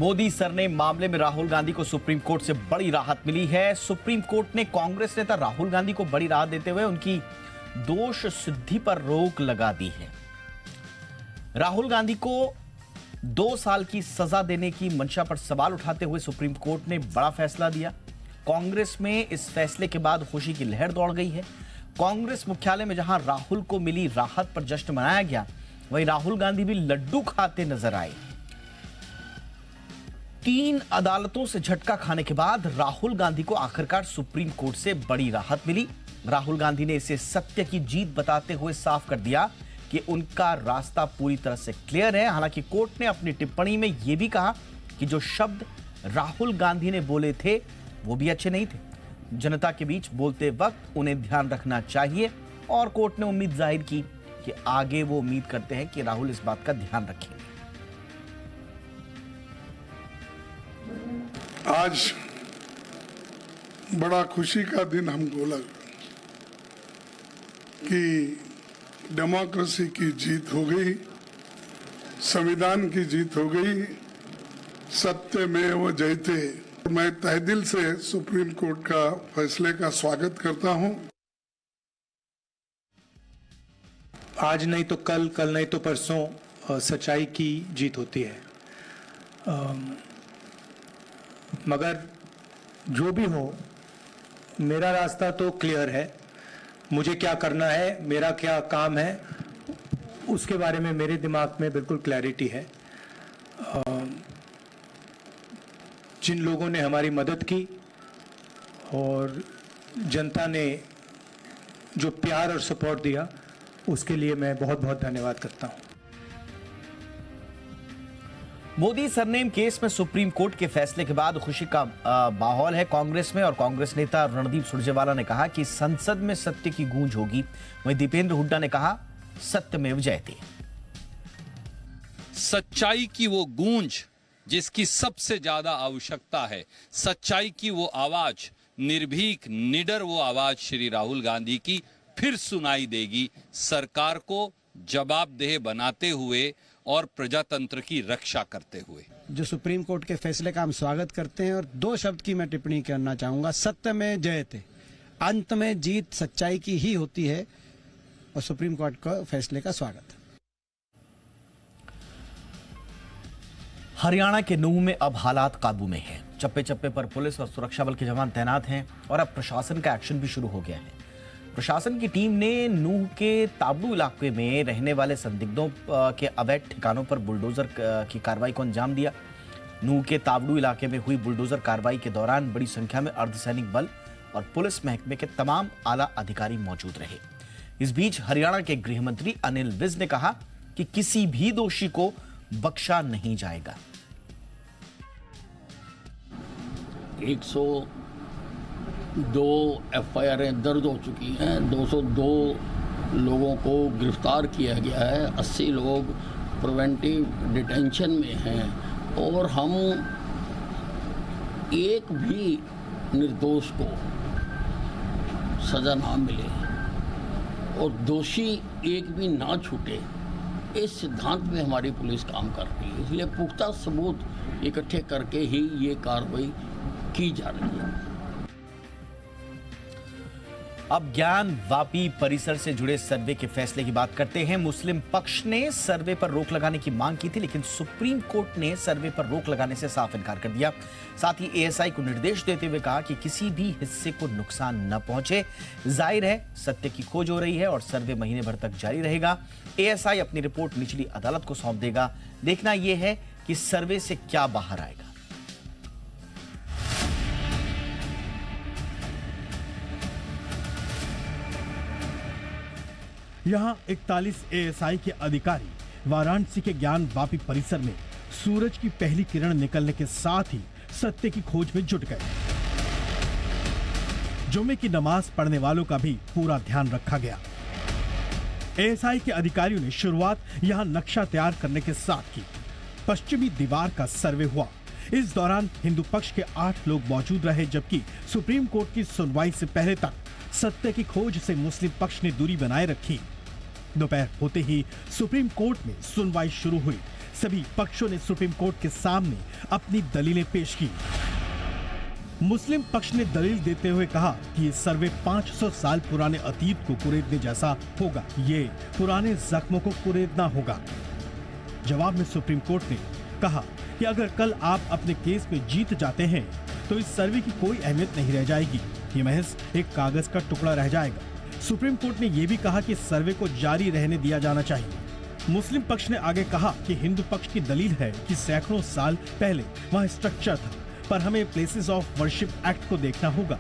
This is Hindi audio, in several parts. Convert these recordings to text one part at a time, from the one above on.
मोदी सरनेम मामले में राहुल गांधी को सुप्रीम कोर्ट से बड़ी राहत मिली है। सुप्रीम कोर्ट ने कांग्रेस नेता राहुल गांधी को बड़ी राहत देते हुए उनकी दोष सिद्धि पर रोक लगा दी है। राहुल गांधी को 2 साल की सजा देने की मंशा पर सवाल उठाते हुए सुप्रीम कोर्ट ने बड़ा फैसला दिया। कांग्रेस में इस फैसले के बाद खुशी की लहर दौड़ गई है। कांग्रेस मुख्यालय में जहां राहुल को मिली राहत पर जश्न मनाया गया, वहीं राहुल गांधी भी लड्डू खाते नजर आए। 3 अदालतों से झटका खाने के बाद राहुल गांधी को आखिरकार सुप्रीम कोर्ट से बड़ी राहत मिली। राहुल गांधी ने इसे सत्य की जीत बताते हुए साफ कर दिया कि उनका रास्ता पूरी तरह से क्लियर है। हालांकि कोर्ट ने अपनी टिप्पणी में यह भी कहा कि जो शब्द राहुल गांधी ने बोले थे वो भी अच्छे नहीं थे। जनता के बीच बोलते वक्त उन्हें ध्यान रखना चाहिए और कोर्ट ने उम्मीद जाहिर की कि आगे वो उम्मीद करते हैं कि राहुल इस बात का ध्यान रखेंगे। आज बड़ा खुशी का दिन हमको लगा कि डेमोक्रेसी की जीत हो गई, संविधान की जीत हो गई, सत्यमेव जयते। मैं तहे दिल से सुप्रीम कोर्ट का फैसले का स्वागत करता हूं। आज नहीं तो कल, कल नहीं तो परसों सच्चाई की जीत होती है। मगर जो भी हो, मेरा रास्ता तो क्लियर है। मुझे क्या करना है, मेरा क्या काम है, उसके बारे में मेरे दिमाग में बिल्कुल क्लैरिटी है। जिन लोगों ने हमारी मदद की और जनता ने जो प्यार और सपोर्ट दिया, उसके लिए मैं बहुत बहुत धन्यवाद करता हूं। मोदी सरनेम केस में सुप्रीम कोर्ट के फैसले के बाद खुशी का माहौल है कांग्रेस में। और कांग्रेस नेता रणदीप सुरजेवाला ने कहा कि संसद में सत्य की गूंज होगी। वहीं दीपेंद्र हुड्डा ने कहा सत्यमेव जयते। सच्चाई की वो गूंज जिसकी सबसे ज्यादा आवश्यकता है, सच्चाई की वो आवाज, निर्भीक निडर वो आवाज श्री राहुल गांधी की फिर सुनाई देगी, सरकार को जवाबदेह बनाते हुए और प्रजातंत्र की रक्षा करते हुए। जो सुप्रीम कोर्ट के फैसले का हम स्वागत करते हैं और 2 शब्द की मैं टिप्पणी करना चाहूंगा, सत्य में जयते। अंत में जीत सच्चाई की ही होती है और सुप्रीम कोर्ट का फैसले का स्वागत। हरियाणा के नूह में अब हालात काबू में हैं। चप्पे चप्पे पर पुलिस और सुरक्षा बल के जवान तैनात हैं और अब प्रशासन का एक्शन भी शुरू हो गया है। प्रशासन की टीम ने नूह के ताबड़ू इलाके में रहने वाले संदिग्धों के अवैध ठिकानों पर बुलडोजर की कार्रवाई को अंजाम दिया। नूह के ताबड़ू इलाके में हुई बुलडोजर कार्रवाई के दौरान बड़ी संख्या में अर्धसैनिक बल और पुलिस महकमे के तमाम आला अधिकारी मौजूद रहे। इस बीच हरियाणा के गृह मंत्री अनिल विज ने कहा कि किसी भी दोषी को बख्शा नहीं जाएगा। 102 FIR दर्ज हो चुकी हैं, 202 लोगों को गिरफ्तार किया गया है, 80 लोग प्रिवेंटिव डिटेंशन में हैं और हम एक भी निर्दोष को सज़ा ना मिले और दोषी एक भी ना छूटे, इस सिद्धांत में हमारी पुलिस काम कर रही है। इसलिए पुख्ता सबूत इकट्ठे करके ही ये कार्रवाई की जा रही है। अब ज्ञान वापी परिसर से जुड़े सर्वे के फैसले की बात करते हैं। मुस्लिम पक्ष ने सर्वे पर रोक लगाने की मांग की थी, लेकिन सुप्रीम कोर्ट ने सर्वे पर रोक लगाने से साफ इनकार कर दिया। साथ ही ASI को निर्देश देते हुए कहा कि किसी भी हिस्से को नुकसान न पहुंचे। जाहिर है सत्य की खोज हो रही है और सर्वे महीने भर तक जारी रहेगा। ASI अपनी रिपोर्ट निचली अदालत को सौंप देगा। देखना यह है कि सर्वे से क्या बाहर आएगा। यहाँ 41 ASI के अधिकारी वाराणसी के ज्ञान वापी परिसर में सूरज की पहली किरण निकलने के साथ ही सत्य की खोज में जुट गए। जुमे की नमाज पढ़ने वालों का भी पूरा ध्यान रखा गया। ASI के अधिकारियों ने शुरुआत यहाँ नक्शा तैयार करने के साथ की। पश्चिमी दीवार का सर्वे हुआ। इस दौरान हिंदू पक्ष के 8 लोग मौजूद रहे, जबकि सुप्रीम कोर्ट की सुनवाई से पहले तक सत्य की खोज से मुस्लिम पक्ष ने दूरी बनाए रखी। दोपहर होते ही सुप्रीम कोर्ट में सुनवाई शुरू हुई। सभी पक्षों ने सुप्रीम कोर्ट के सामने अपनी दलीलें पेश की। मुस्लिम पक्ष ने दलील देते हुए कहा कि ये सर्वे 500 साल पुराने अतीत को कुरेदने जैसा होगा, ये पुराने जख्मों को कुरेदना होगा। जवाब में सुप्रीम कोर्ट ने कहा कि अगर कल आप अपने केस में जीत जाते हैं तो इस सर्वे की कोई अहमियत नहीं रह जाएगी, ये महज एक कागज का टुकड़ा रह जाएगा। सुप्रीम कोर्ट ने यह भी कहा कि सर्वे को जारी रहने दिया जाना चाहिए। मुस्लिम पक्ष ने आगे कहा कि हिंदू पक्ष की दलील है कि सैकड़ों साल पहले वहाँ स्ट्रक्चर था, पर हमें प्लेसेस ऑफ वर्शिप एक्ट को देखना होगा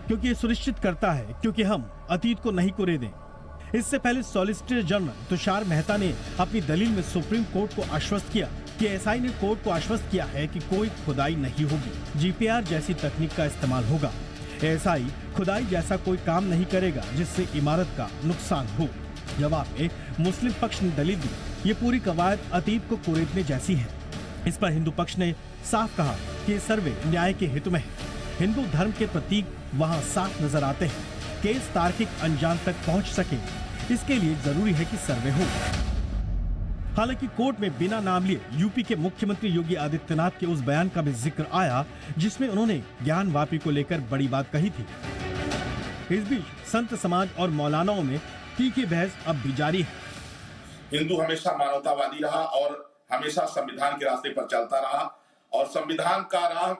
क्योंकि ये सुनिश्चित करता है क्योंकि हम अतीत को नहीं कुरेदें। इससे पहले सॉलिसिटर जनरल तुषार मेहता ने अपनी दलील में सुप्रीम कोर्ट को आश्वस्त किया कि एसआई ने कोर्ट को आश्वस्त किया है कि कोई खुदाई नहीं होगी, जीपीआर जैसी तकनीक का इस्तेमाल होगा। एसआई खुदाई जैसा कोई काम नहीं करेगा जिससे इमारत का नुकसान हो। जवाब में मुस्लिम पक्ष ने दलील दी, ये पूरी कवायद अतीत को कुरेदने जैसी है। इस पर हिंदू पक्ष ने साफ कहा कि ये सर्वे न्याय के हित में है। हिंदू धर्म के प्रतीक वहाँ साफ नजर आते हैं। केस तार्किक अंजाम तक पहुँच सके, इसके लिए जरूरी है कि सर्वे हो। हालांकि कोर्ट में बिना नाम लिए यूपी के मुख्यमंत्री योगी आदित्यनाथ के उस बयान का भी जिक्र आया जिसमें उन्होंने ज्ञान वापी को लेकर बड़ी बात कही थी। इस बीच संत समाज और मौलानाओं में तीखी बहस अब भी जारी है। हिंदू हमेशा मानवतावादी रहा और हमेशा संविधान के रास्ते पर चलता रहा, और संविधान का राह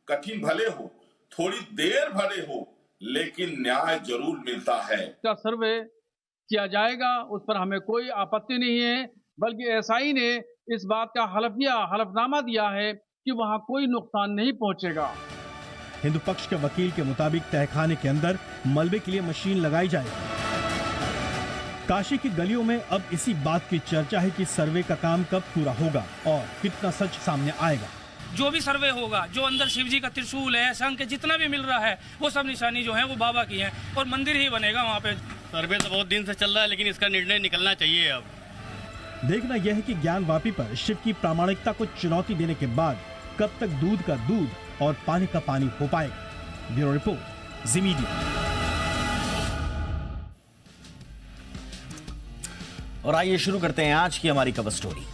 कठिन भले हो, थोड़ी देर भले हो, लेकिन न्याय जरूर मिलता है। का सर्वे किया जाएगा, उस पर हमें कोई आपत्ति नहीं है, बल्कि एसआई ने इस बात का हलफनामा दिया है कि वहां कोई नुकसान नहीं पहुंचेगा। हिंदू पक्ष के वकील के मुताबिक तहखाने के अंदर मलबे के लिए मशीन लगाई जाएगी। काशी की गलियों में अब इसी बात की चर्चा है कि सर्वे का काम कब पूरा होगा और कितना सच सामने आएगा। जो भी सर्वे होगा, जो अंदर शिव जी का त्रिशूल है, शंख जितना भी मिल रहा है, वो सब निशानी जो है वो बाबा की है और मंदिर ही बनेगा वहाँ पे। सर्वे तो बहुत दिन से चल रहा है, लेकिन इसका निर्णय निकलना चाहिए। अब देखना यह है कि ज्ञान वापी पर शिव की प्रामाणिकता को चुनौती देने के बाद कब तक दूध का दूध और पानी का पानी हो पाएगा। ब्यूरो रिपोर्ट, जी मीडिया। और आइए शुरू करते हैं आज की हमारी कवर स्टोरी।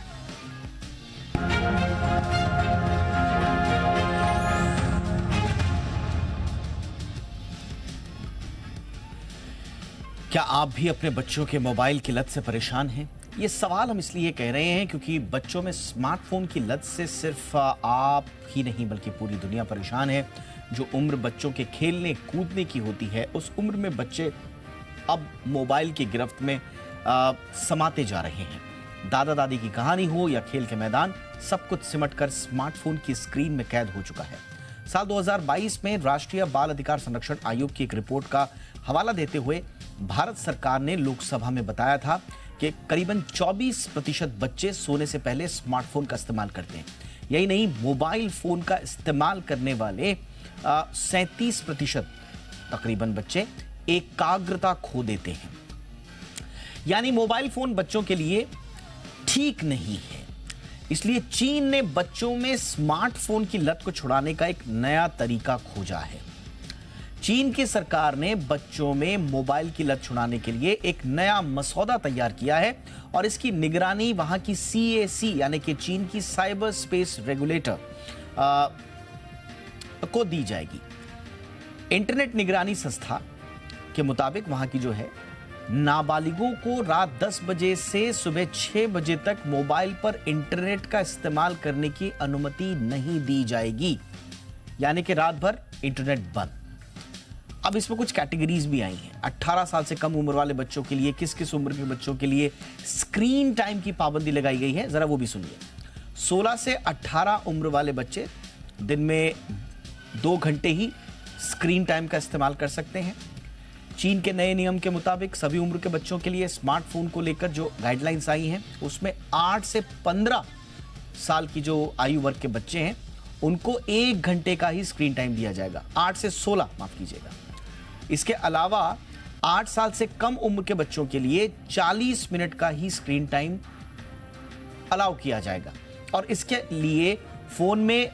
क्या आप भी अपने बच्चों के मोबाइल की लत से परेशान हैं? ये सवाल हम इसलिए कह रहे हैं क्योंकि बच्चों में स्मार्टफोन की लत से सिर्फ आप ही नहीं बल्कि पूरी दुनिया परेशान है। जो उम्र बच्चों के खेलने कूदने की होती है, उस उम्र में बच्चे अब मोबाइल की गिरफ्त में समाते जा रहे हैं। दादा दादी की कहानी हो या खेल के मैदान, सब कुछ सिमटकर स्मार्टफोन की स्क्रीन में कैद हो चुका है। साल 2022 में राष्ट्रीय बाल अधिकार संरक्षण आयोग की एक रिपोर्ट का हवाला देते हुए भारत सरकार ने लोकसभा में बताया था कि करीबन 24% बच्चे सोने से पहले स्मार्टफोन का इस्तेमाल करते हैं। यही नहीं, मोबाइल फोन का इस्तेमाल करने वाले 37% तकरीबन बच्चे एकाग्रता खो देते हैं। यानी मोबाइल फोन बच्चों के लिए ठीक नहीं है। इसलिए चीन ने बच्चों में स्मार्टफोन की लत को छुड़ाने का एक नया तरीका खोजा है। चीन की सरकार ने बच्चों में मोबाइल की लत छुड़ाने के लिए एक नया मसौदा तैयार किया है और इसकी निगरानी वहां की CAC यानी कि चीन की साइबर स्पेस रेगुलेटर को दी जाएगी। इंटरनेट निगरानी संस्था के मुताबिक वहां की जो है नाबालिगों को रात 10 बजे से सुबह 6 बजे तक मोबाइल पर इंटरनेट का इस्तेमाल करने की अनुमति नहीं दी जाएगी, यानी कि रात भर इंटरनेट बंद। अब इसमें कुछ कैटेगरीज भी आई हैं। 18 साल से कम उम्र वाले बच्चों के लिए किस किस उम्र के बच्चों के लिए स्क्रीन टाइम की पाबंदी लगाई गई है, जरा वो भी सुनिए। 16 से 18 उम्र वाले बच्चे दिन में 2 घंटे ही स्क्रीन टाइम का इस्तेमाल कर सकते हैं। चीन के नए नियम के मुताबिक सभी उम्र के बच्चों के लिए स्मार्टफोन को लेकर जो गाइडलाइंस आई हैं उसमें 8 से 15 साल की जो आयु वर्ग के बच्चे हैं उनको 1 घंटे का ही स्क्रीन टाइम दिया जाएगा। 8 से 16, माफ कीजिएगा। इसके अलावा 8 साल से कम उम्र के बच्चों के लिए 40 मिनट का ही स्क्रीन टाइम अलाउ किया जाएगा और इसके लिए फोन में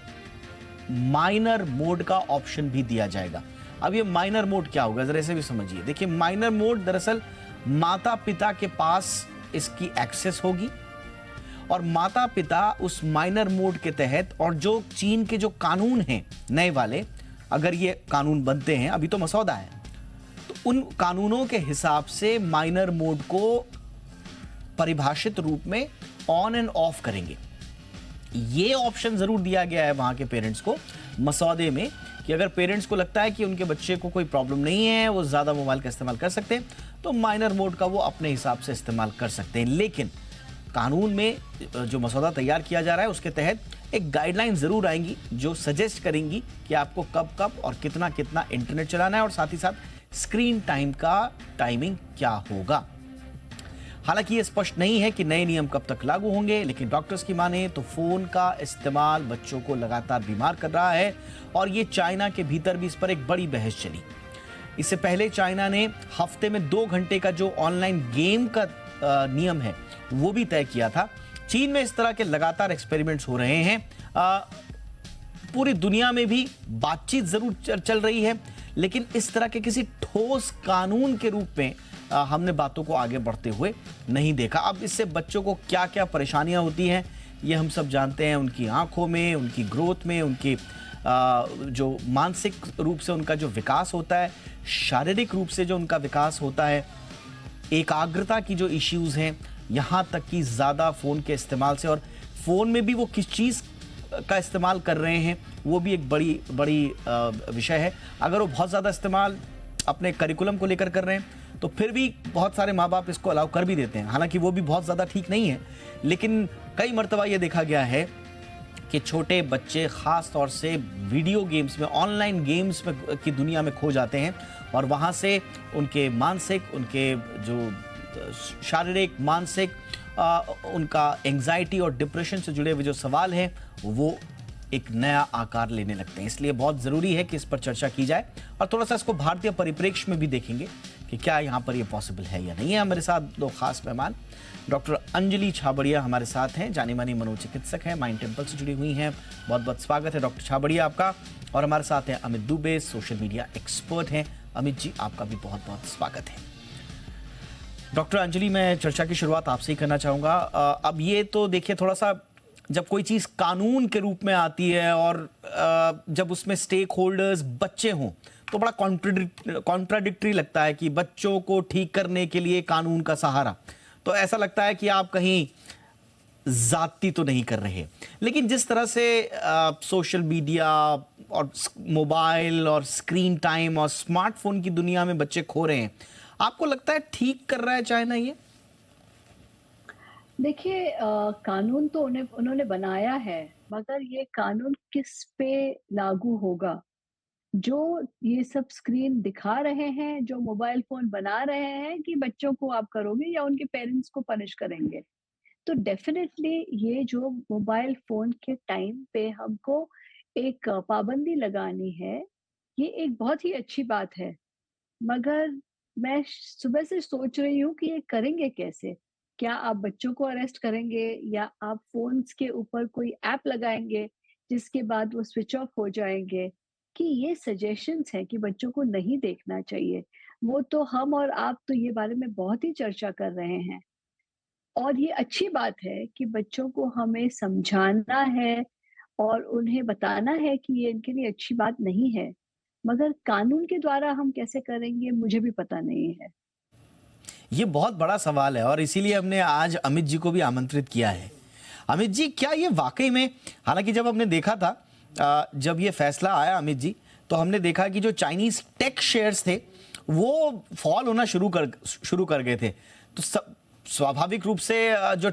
माइनर मोड का ऑप्शन भी दिया जाएगा। अब ये माइनर मोड क्या होगा, जरा इसे भी समझिए। देखिए, माइनर मोड दरअसल माता पिता के पास इसकी एक्सेस होगी और माता पिता उस माइनर मोड के तहत, और जो चीन के जो कानून हैं नए वाले, अगर ये कानून बनते हैं, अभी तो मसौदा है, तो उन कानूनों के हिसाब से माइनर मोड को परिभाषित रूप में ऑन एंड ऑफ करेंगे। ये ऑप्शन जरूर दिया गया है वहां के पेरेंट्स को मसौदे में, कि अगर पेरेंट्स को लगता है कि उनके बच्चे को कोई प्रॉब्लम नहीं है, वो ज्यादा मोबाइल का इस्तेमाल कर सकते हैं, तो माइनर मोड का वो अपने हिसाब से इस्तेमाल कर सकते हैं। लेकिन कानून में जो मसौदा तैयार किया जा रहा है उसके तहत एक गाइडलाइन जरूर आएंगी जो सजेस्ट करेंगी कि आपको कब कब और कितना कितना इंटरनेट चलाना है, और साथ ही साथ स्क्रीन टाइम का टाइमिंग क्या होगा। हालांकि ये स्पष्ट नहीं है कि नए नियम कब तक लागू होंगे, लेकिन डॉक्टर्स की माने तो फोन का इस्तेमाल बच्चों को लगातार बीमार कर रहा है, और ये चाइना के भीतर भी इस पर एक बड़ी बहस चली। इससे पहले चाइना ने हफ्ते में 2 घंटे का जो ऑनलाइन गेम का नियम है वो भी तय किया था। चीन में इस तरह के लगातार एक्सपेरिमेंट्स हो रहे हैं। पूरी दुनिया में भी बातचीत जरूर चल रही है, लेकिन इस तरह के किसी ठोस कानून के रूप में हमने बातों को आगे बढ़ते हुए नहीं देखा। अब इससे बच्चों को क्या क्या परेशानियां होती हैं ये हम सब जानते हैं, उनकी आंखों में, उनकी ग्रोथ में, उनकी जो मानसिक रूप से उनका जो विकास होता है, शारीरिक रूप से जो उनका विकास होता है, एकाग्रता की जो इश्यूज हैं, यहाँ तक कि ज़्यादा फ़ोन के इस्तेमाल से, और फ़ोन में भी वो किस चीज़ का इस्तेमाल कर रहे हैं वो भी एक बड़ी विषय है। अगर वो बहुत ज़्यादा इस्तेमाल अपने करिकुलम को लेकर कर रहे हैं तो फिर भी बहुत सारे माँ बाप इसको अलाउ कर भी देते हैं, हालांकि वो भी बहुत ज़्यादा ठीक नहीं है। लेकिन कई मर्तबा ये देखा गया है कि छोटे बच्चे ख़ास तौर से वीडियो गेम्स में, ऑनलाइन गेम्स में की दुनिया में खो जाते हैं, और वहाँ से उनके मानसिक, उनके जो शारीरिक, मानसिक, उनका एंग्जाइटी और डिप्रेशन से जुड़े हुए जो सवाल हैं वो एक नया आकार लेने लगते हैं। इसलिए बहुत ज़रूरी है कि इस पर चर्चा की जाए, और थोड़ा सा इसको भारतीय परिप्रेक्ष्य में भी देखेंगे कि क्या यहाँ पर ये पॉसिबल है या नहीं है। हमारे साथ 2 खास मेहमान, डॉक्टर अंजलि छाबड़िया हमारे साथ हैं, जानी मानी मनोचिकित्सक हैं, माइंड टेम्पल से जुड़ी हुई हैं। बहुत बहुत स्वागत है डॉक्टर छाबड़िया आपका। और हमारे साथ हैं Amit Dubey, social media expert हैं। अमित जी, आपका भी बहुत बहुत स्वागत है। डॉक्टर अंजलि, मैं चर्चा की शुरुआत आपसे ही करना चाहूँगा। अब ये तो देखिए, थोड़ा सा जब कोई चीज़ कानून के रूप में आती है और जब उसमें स्टेक होल्डर्स बच्चे हों तो बड़ा कॉन्ट्राडिक्टरी लगता है कि बच्चों को ठीक करने के लिए कानून का सहारा, तो ऐसा लगता है कि आप कहीं जाती तो नहीं कर रहे। लेकिन जिस तरह से सोशल मीडिया और मोबाइल और स्क्रीन टाइम और स्मार्टफोन की दुनिया में बच्चे खो रहे हैं, आपको लगता है ठीक कर रहा है चाइना ये? देखिए, कानून तो उन्होंने बनाया है, मगर ये कानून किस पे लागू होगा? जो ये सब स्क्रीन दिखा रहे हैं, जो मोबाइल फोन बना रहे हैं कि बच्चों को आप करोगे या उनके पेरेंट्स को पनिश करेंगे, तो डेफिनेटली ये जो मोबाइल फोन के टाइम पे हमको एक पाबंदी लगानी है, ये एक बहुत ही अच्छी बात है। मगर मैं सुबह से सोच रही हूँ कि ये करेंगे कैसे? क्या आप बच्चों को अरेस्ट करेंगे या आप फोन्स के ऊपर कोई ऐप लगाएंगे जिसके बाद वो स्विच ऑफ हो जाएंगे? कि ये सजेशंस हैं कि बच्चों को नहीं देखना चाहिए, वो तो हम और आप तो ये बारे में बहुत ही चर्चा कर रहे हैं, और ये अच्छी बात है कि बच्चों को हमें समझाना है और उन्हें बताना है कि ये इनके लिए अच्छी बात नहीं है। मगर कानून के द्वारा हम कैसे करेंगे, मुझे भी पता नहीं है। ये बहुत बड़ा सवाल है, और इसीलिए हमने आज अमित जी को भी आमंत्रित किया है। अमित जी, क्या ये वाकई में, हालांकि जब हमने देखा था, जब ये फैसला आया अमित जी, तो हमने देखा कि जो चाइनीज टेक शेयर्स थे वो फॉल होना शुरू कर गए थे। तो स्वाभाविक रूप से जो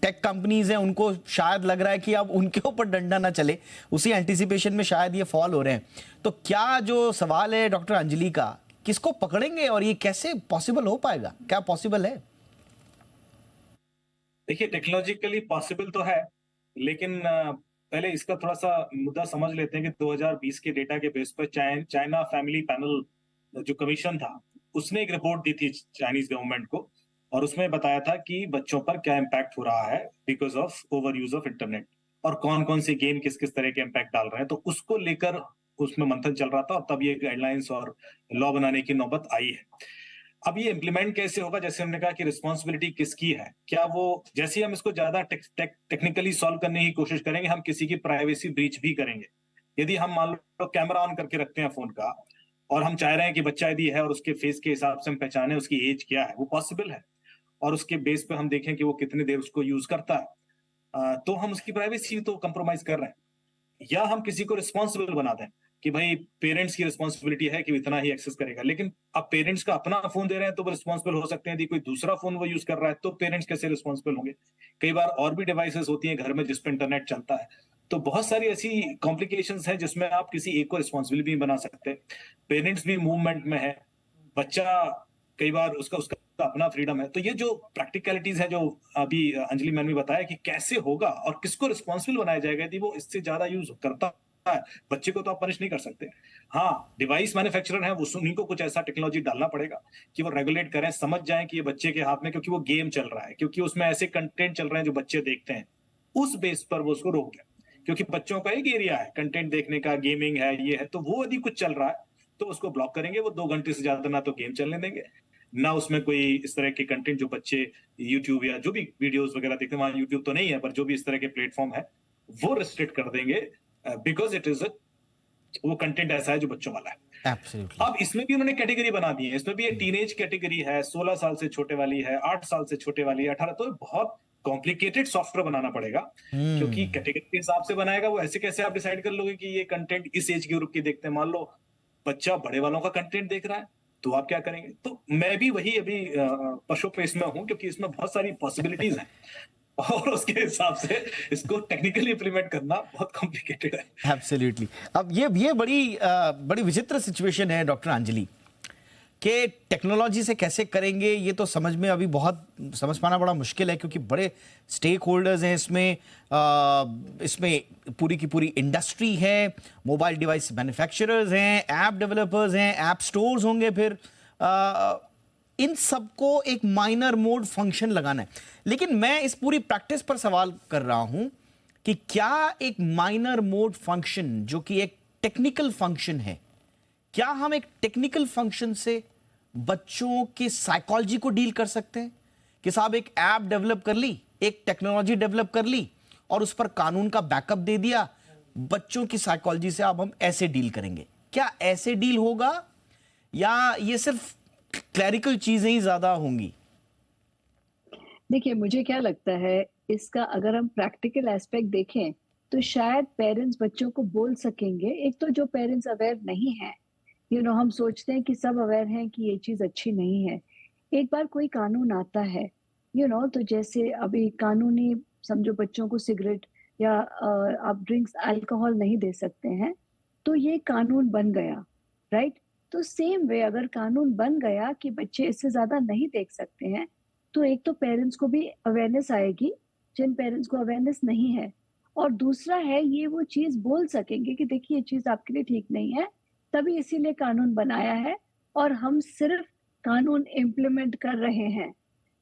टेक कंपनीज हैं उनको शायद लग रहा है कि अब उनके ऊपर डंडा ना चले, उसी एंटिसिपेशन में शायद ये फॉल हो रहे हैं। तो क्या जो सवाल है डॉक्टर अंजलि का, किसको पकड़ेंगे और ये कैसे पॉसिबल हो पाएगा? क्या पॉसिबल है? देखिए, टेक्नोलॉजिकली पॉसिबल तो है, लेकिन पहले इसका थोड़ा सा मुद्दा समझ लेते हैं कि 2020 के डेटा के बेस पर चाइना फैमिली पैनल जो कमीशन था उसने एक रिपोर्ट दी थी चाइनीज गवर्नमेंट को, और उसमें बताया था कि बच्चों पर क्या इम्पैक्ट हो रहा है because of over use of internet, और कौन कौन से गेम किस किस तरह के इम्पैक्ट डाल रहे हैं। तो उसको लेकर उसमें मंथन चल रहा था, और तब ये गाइडलाइंस और लॉ बनाने की नौबत आई है। अब ये इम्प्लीमेंट कैसे होगा, जैसे हमने कहा कि रिस्पॉन्सिबिलिटी किसकी है, क्या वो जैसे ही हम इसको ज्यादा टेक्निकली सॉल्व करने की कोशिश करेंगे, हम किसी की प्राइवेसी ब्रीच भी करेंगे। यदि हम मान लो कैमरा ऑन करके रखते हैं फोन का और हम चाह रहे हैं कि बच्चा यदि है और उसके फेस के हिसाब से हम पहचाने उसकी एज क्या है, वो पॉसिबल है, और उसके बेस पे हम देखें कि वो कितनी देर उसको यूज करता है, तो हम उसकी प्राइवेसी तो कंप्रोमाइज कर रहे हैं। या हम किसी को रिस्पॉन्सिबल बना दें कि भाई पेरेंट्स की रिस्पॉन्सिबिलिटी है कि इतना ही एक्सेस करेगा, लेकिन अब पेरेंट्स का अपना फोन दे रहे हैं तो वो रिस्पॉन्सिबल हो सकते हैं, यदि कोई दूसरा फोन वो यूज कर रहा है तो पेरेंट्स कैसे रिस्पॉन्सिबल होंगे। कई बार और भी डिवाइसेस होती हैं घर में जिस पे इंटरनेट चलता है, तो बहुत सारी ऐसी कॉम्प्लिकेशंस हैं जिसमें आप किसी एक को रिस्पॉन्सिबल भी बना सकते हैं। पेरेंट्स भी मूवमेंट में है, बच्चा कई बार उसका अपना फ्रीडम है। तो ये जो प्रैक्टिकलिटीज है जो अभी अंजलि मैम ने बताया कि कैसे होगा और किसको रिस्पॉन्सिबल बनाया जाएगा यदि वो इससे ज्यादा यूज करता है, बच्चे को तो आप पनिश नहीं कर सकते। हाँ, डिवाइस मैन्युफैक्चरर है वो उन्हीं को कुछ ऐसा टेक्नोलॉजी डालना पड़ेगा कि वो रेगुलेट करें, समझ जाएं कि ये बच्चे के हाथ में, क्योंकि वो गेम चल रहा है, क्योंकि उसमें ऐसे कंटेंट चल रहे हैं जो बच्चे देखते हैं, उस बेस पर वो उसको रोक दें। क्योंकि बच्चों का एक एरिया है कंटेंट देखने का, गेमिंग है, ये है, तो वो यदि कुछ चल रहा है तो उसको ब्लॉक करेंगे। वो 2 घंटे से ज्यादा ना तो गेम चलने देंगे, ना उसमें कोई इस तरह के कंटेंट जो बच्चे यूट्यूब या जो भी वीडियोस वगैरह देखते हैं, वहां यूट्यूब तो नहीं है पर जो भी इस तरह के प्लेटफॉर्म है वो रिस्ट्रिक्ट कर देंगे, बिकॉज इट इज वो कंटेंट ऐसा है जो बच्चों वाला है। Absolutely. अब इसमें भी उन्होंने कैटेगरी बना दी है, इसमें भी एक टीनेज कैटेगरी है, 16 साल से छोटे वाली है, 8 साल से छोटे वाली है, 18। तो बहुत कॉम्प्लिकेटेड सॉफ्टवेयर बनाना पड़ेगा, क्योंकि कैटेगरी के हिसाब से बनाएगा वो। ऐसे कैसे आप डिसाइड कर लोगे कि ये कंटेंट इस एज ग्रुप की देखते हैं। मान लो बच्चा बड़े वालों का कंटेंट देख रहा है तो आप क्या करेंगे। तो मैं भी वही अभी पशु पे इसमें हूं, क्योंकि इसमें बहुत सारी पॉसिबिलिटीज हैं और उसके हिसाब से इसको टेक्निकली इंप्लीमेंट करना बहुत कॉम्प्लिकेटेड है। एब्सोल्युटली। अब ये बड़ी विचित्र सिचुएशन है डॉक्टर अंजलि कि टेक्नोलॉजी से कैसे करेंगे ये तो समझ में अभी बहुत समझ पाना बड़ा मुश्किल है, क्योंकि बड़े स्टेक होल्डर्स हैं इसमें पूरी की पूरी इंडस्ट्री है, मोबाइल डिवाइस मैन्युफैक्चरर्स हैं, ऐप डेवलपर्स हैं, ऐप स्टोर्स होंगे, फिर इन सबको एक माइनर मोड फंक्शन लगाना है। लेकिन मैं इस पूरी प्रैक्टिस पर सवाल कर रहा हूं कि क्या एक माइनर मोड फंक्शन जो कि एक टेक्निकल फंक्शन है, क्या हम एक टेक्निकल फंक्शन से बच्चों की साइकोलॉजी को डील कर सकते हैं कि साहब एक ऐप डेवलप कर ली, एक टेक्नोलॉजी डेवलप कर ली और उस पर कानून का बैकअप दे दिया, बच्चों की साइकोलॉजी से अब हम ऐसे डील करेंगे। क्या ऐसे डील होगा या ये सिर्फ क्लैरिकल चीजें ही ज्यादा होंगी? देखिए, मुझे क्या लगता है इसका, अगर हम प्रैक्टिकल एस्पेक्ट देखें तो शायद पेरेंट्स बच्चों को बोल सकेंगे। एक तो जो पेरेंट्स अवेयर नहीं है, हम सोचते हैं कि सब अवेयर हैं कि ये चीज अच्छी नहीं है। एक बार कोई कानून आता है, तो जैसे अभी कानूनी समझो बच्चों को सिगरेट या आप ड्रिंक्स अल्कोहल नहीं दे सकते हैं, तो ये कानून बन गया, राइट। तो सेम वे अगर कानून बन गया कि बच्चे इससे ज्यादा नहीं देख सकते हैं, तो एक तो पेरेंट्स को भी अवेयरनेस आएगी जिन पेरेंट्स को अवेयरनेस नहीं है, और दूसरा है ये वो चीज बोल सकेंगे कि देखिए ये चीज आपके लिए ठीक नहीं है, तभी इसीलिए कानून बनाया है और हम सिर्फ कानून इम्प्लीमेंट कर रहे हैं।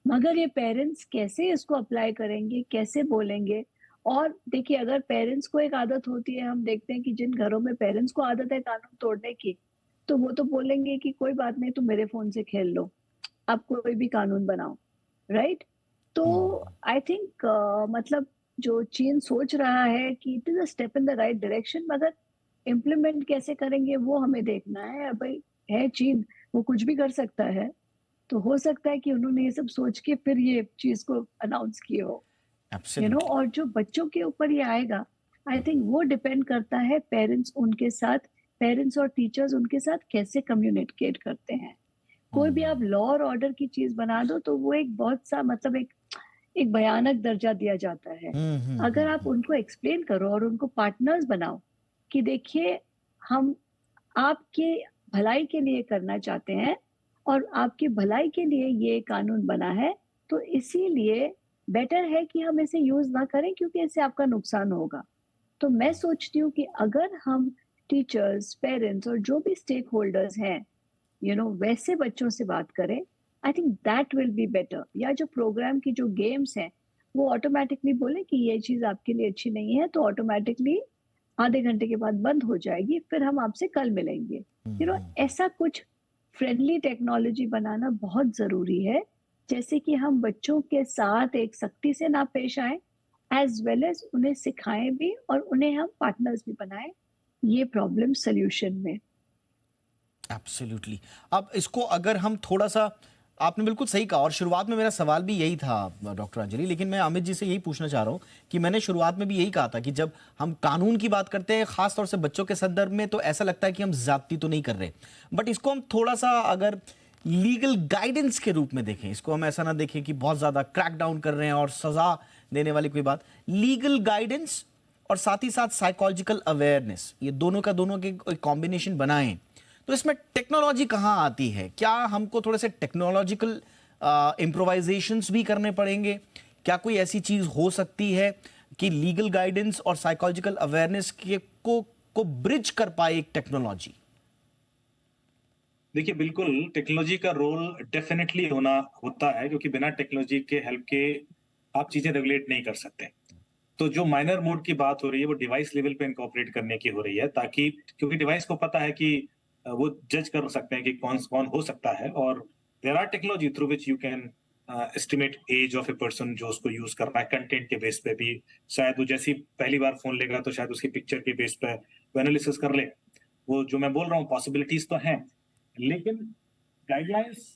मगर ये पेरेंट्स कैसे इसको अप्लाई करेंगे, कैसे बोलेंगे। और देखिए, अगर पेरेंट्स को एक आदत होती है, हम देखते हैं कि जिन घरों में पेरेंट्स को आदत है कानून तोड़ने की, तो वो तो बोलेंगे कि कोई बात नहीं, तुम मेरे फोन से खेल लो, आप कोई भी कानून बनाओ, राइट। तो आई थिंक मतलब जो चीन सोच रहा है कि it is a step in the right direction, मगर इम्प्लीमेंट कैसे करेंगे वो हमें देखना है। भाई है चीन, वो कुछ भी कर सकता है, तो हो सकता है कि उन्होंने ये सब सोच के फिर ये चीज को अनाउंस किए हो, और जो बच्चों के ऊपर ये आएगा, आई थिंक वो डिपेंड करता है पेरेंट्स उनके साथ, पेरेंट्स और टीचर्स उनके साथ कैसे कम्युनिकेट करते हैं। कोई भी आप लॉ और ऑर्डर की चीज बना दो तो वो एक बहुत सा मतलब एक भयानक दर्जा दिया जाता है। अगर आप उनको एक्सप्लेन करो और उनको पार्टनर्स बनाओ कि देखिए हम आपके भलाई के लिए करना चाहते हैं और आपकी भलाई के लिए ये कानून बना है, तो इसीलिए बेटर है कि हम इसे यूज ना करें क्योंकि इससे आपका नुकसान होगा। तो मैं सोचती हूँ कि अगर हम टीचर्स, पेरेंट्स और जो भी स्टेक होल्डर्स हैं, वैसे बच्चों से बात करें, I think that will be better. या जो प्रोग्राम की जो गेम्स हैं वो ऑटोमेटिकली बोले कि ये चीज आपके लिए अच्छी नहीं है, तो ऑटोमेटिकली आधे घंटे के बाद बंद हो जाएगी, फिर हम आपसे कल मिलेंगे। ऐसा कुछ फ्रेंडली टेक्नोलॉजी बनाना बहुत ज़रूरी है, जैसे कि हम बच्चों के साथ एक सख्ती से ना पेश आएँ, एज़ वेल एज़ उन्हें सिखाएँ भी और उन्हें हम पार्टनर्स भी बनाएँ, ये प्रॉब्लम सॉल्यूशन में। एब्सोल्युटली। अब इसको अगर हम थोड़ा-सा, आपने बिल्कुल सही कहा और शुरुआत में मेरा सवाल भी यही था डॉक्टर अंजलि, लेकिन मैं अमित जी से यही पूछना चाह रहा हूँ कि मैंने शुरुआत में भी यही कहा था कि जब हम कानून की बात करते हैं, खास तौर से बच्चों के संदर्भ में, तो ऐसा लगता है कि हम ज़्यादती तो नहीं कर रहे। बट इसको हम थोड़ा-सा अगर लीगल गाइडेंस के रूप में देखें, इसको हम ऐसा ना देखें कि बहुत ज़्यादा क्रैक डाउन कर रहे हैं और सज़ा देने वाली कोई बात। लीगल गाइडेंस और साथ ही साथ साइकोलॉजिकल अवेयरनेस, ये दोनों का दोनों के कॉम्बिनेशन बनाएं, तो इसमें टेक्नोलॉजी कहाँ आती है? क्या हमको थोड़े से टेक्नोलॉजिकल इम्प्रोवाइजेशंस भी करने पड़ेंगे? क्या कोई ऐसी चीज हो सकती है कि लीगल गाइडेंस और साइकोलॉजिकल अवेयरनेस के को ब्रिज कर पाए एक टेक्नोलॉजी? देखिए, बिल्कुल टेक्नोलॉजी का रोल डेफिनेटली होता है, क्योंकि बिना टेक्नोलॉजी के हेल्प के आप चीजें रेगुलेट नहीं कर सकते। तो जो माइनर मोड की बात हो रही है वो डिवाइस लेवल पे इनकॉर्पोरेट करने की हो रही है, ताकि क्योंकि डिवाइस को पता है कि वो जज कर सकते हैं कि कौन कौन हो सकता है, और there are technology through which you can estimate age of a person जो उसको यूज कर रहा है। कंटेंट के बेस पे भी शायद वो जैसी पहली बार फोन लेगा तो शायद उसकी पिक्चर के बेस पे वो एनालिसिस कर ले। वो जो मैं बोल रहा हूँ पॉसिबिलिटीज तो हैं, लेकिन गाइडलाइंस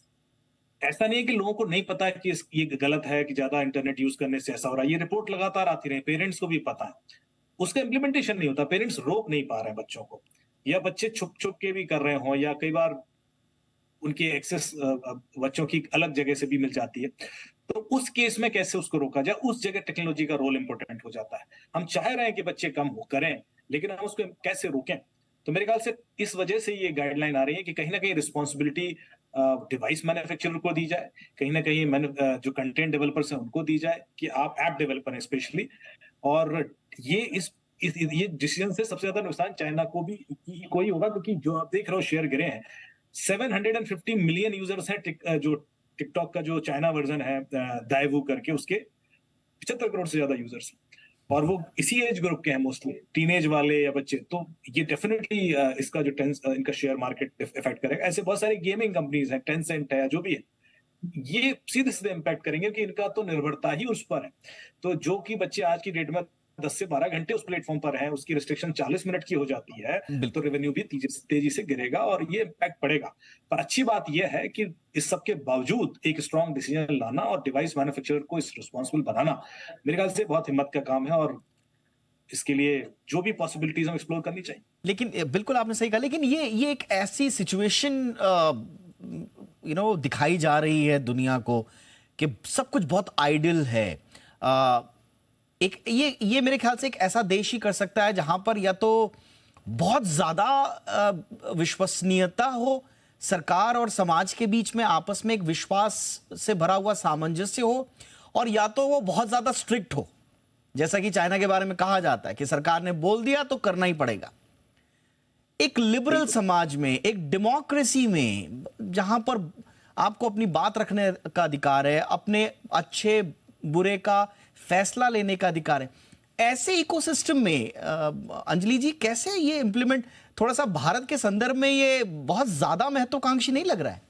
ऐसा नहीं है कि लोगों को नहीं पता है कि ये गलत है, कि ज्यादा इंटरनेट यूज करने से ऐसा हो रहा है। ये रिपोर्ट लगातार आती रही, पेरेंट्स को भी पता है, उसका इम्प्लीमेंटेशन नहीं होता। पेरेंट्स रोक नहीं पा रहे हैं बच्चों को, या बच्चे छुप छुप के भी कर रहे हो, या कई बार उनकी एक्सेस बच्चों की अलग जगह से भी मिल जाती है। तो उस केस में कैसे उसको रोका जाए, उस जगह टेक्नोलॉजी का रोल इंपॉर्टेंट हो जाता है। हम चाह रहे हैं कि बच्चे कम हो करें, लेकिन हम उसको कैसे रोकें? तो मेरे ख्याल से इस वजह से ये गाइडलाइन आ रही है कि कहीं ना कहीं रिस्पॉन्सिबिलिटी डिवाइस मैन्युफैक्चरर को दी जाए, कहीं ना कहीं जो कंटेंट डेवलपर्स हैं उनको दी जाए, कि आप ऐप डेवलपर हैं स्पेशली। और ये डिसीजन से सबसे ज्यादा नुकसान चाइना को भी कोई होगा, क्योंकि जो आप देख रहे हो शेयर गिरे हैं। 750 मिलियन यूजर्स हैं जो टिकटॉक का जो चाइना वर्जन है दाइवू करके, उसके 75 करोड़ से ज्यादा यूजर्स हैं, और वो इसी एज ग्रुप के हैं, मोस्टली टीनेज वाले या बच्चे। तो ये डेफिनेटली इसका जो इनका शेयर मार्केट इफेक्ट करेगा। ऐसे बहुत सारे गेमिंग कंपनीज हैं, टेंसेंट है, जो भी है, ये सीधे सीधे इम्पैक्ट करेंगे, कि इनका तो निर्भरता ही उस पर है। तो जो कि बच्चे आज की डेट में 10 से 12 घंटे उस प्लेटफॉर्म पर है, उसकी रिस्ट्रिक्शन 40 मिनट की हो जाती है, तो रेवेन्यू भी तेजी से गिरेगा और ये इम्पैक्ट पड़ेगा। पर अच्छी बात यह है कि इस सब के बावजूद एक स्ट्रॉन्ग डिसीजन लाना और डिवाइस मैन्युफैक्चरर को इस रिस्पॉन्सिबल बनाना मेरे ख्याल से बहुत हिम्मत का काम है, और इसके लिए जो भी पॉसिबिलिटीज हम एक्सप्लोर करनी चाहिए। लेकिन बिल्कुल आपने सही कहा, लेकिन ये एक ऐसी सिचुएशन दिखाई जा रही है दुनिया को कि सब कुछ बहुत आइडियल है। एक ये मेरे ख्याल से एक ऐसा देश ही कर सकता है जहां पर या तो बहुत ज्यादा विश्वसनीयता हो, सरकार और समाज के बीच में आपस में एक विश्वास से भरा हुआ सामंजस्य हो, और या तो वो बहुत ज्यादा स्ट्रिक्ट हो, जैसा कि चाइना के बारे में कहा जाता है कि सरकार ने बोल दिया तो करना ही पड़ेगा। एक लिबरल समाज में, एक डेमोक्रेसी में, जहां पर आपको अपनी बात रखने का अधिकार है, अपने अच्छे बुरे का फैसला लेने का अधिकार है, ऐसे इकोसिस्टम में अंजलि जी कैसे ये इंप्लीमेंट, थोड़ा सा भारत के संदर्भ में ये बहुत ज्यादा महत्वाकांक्षी नहीं लग रहा है?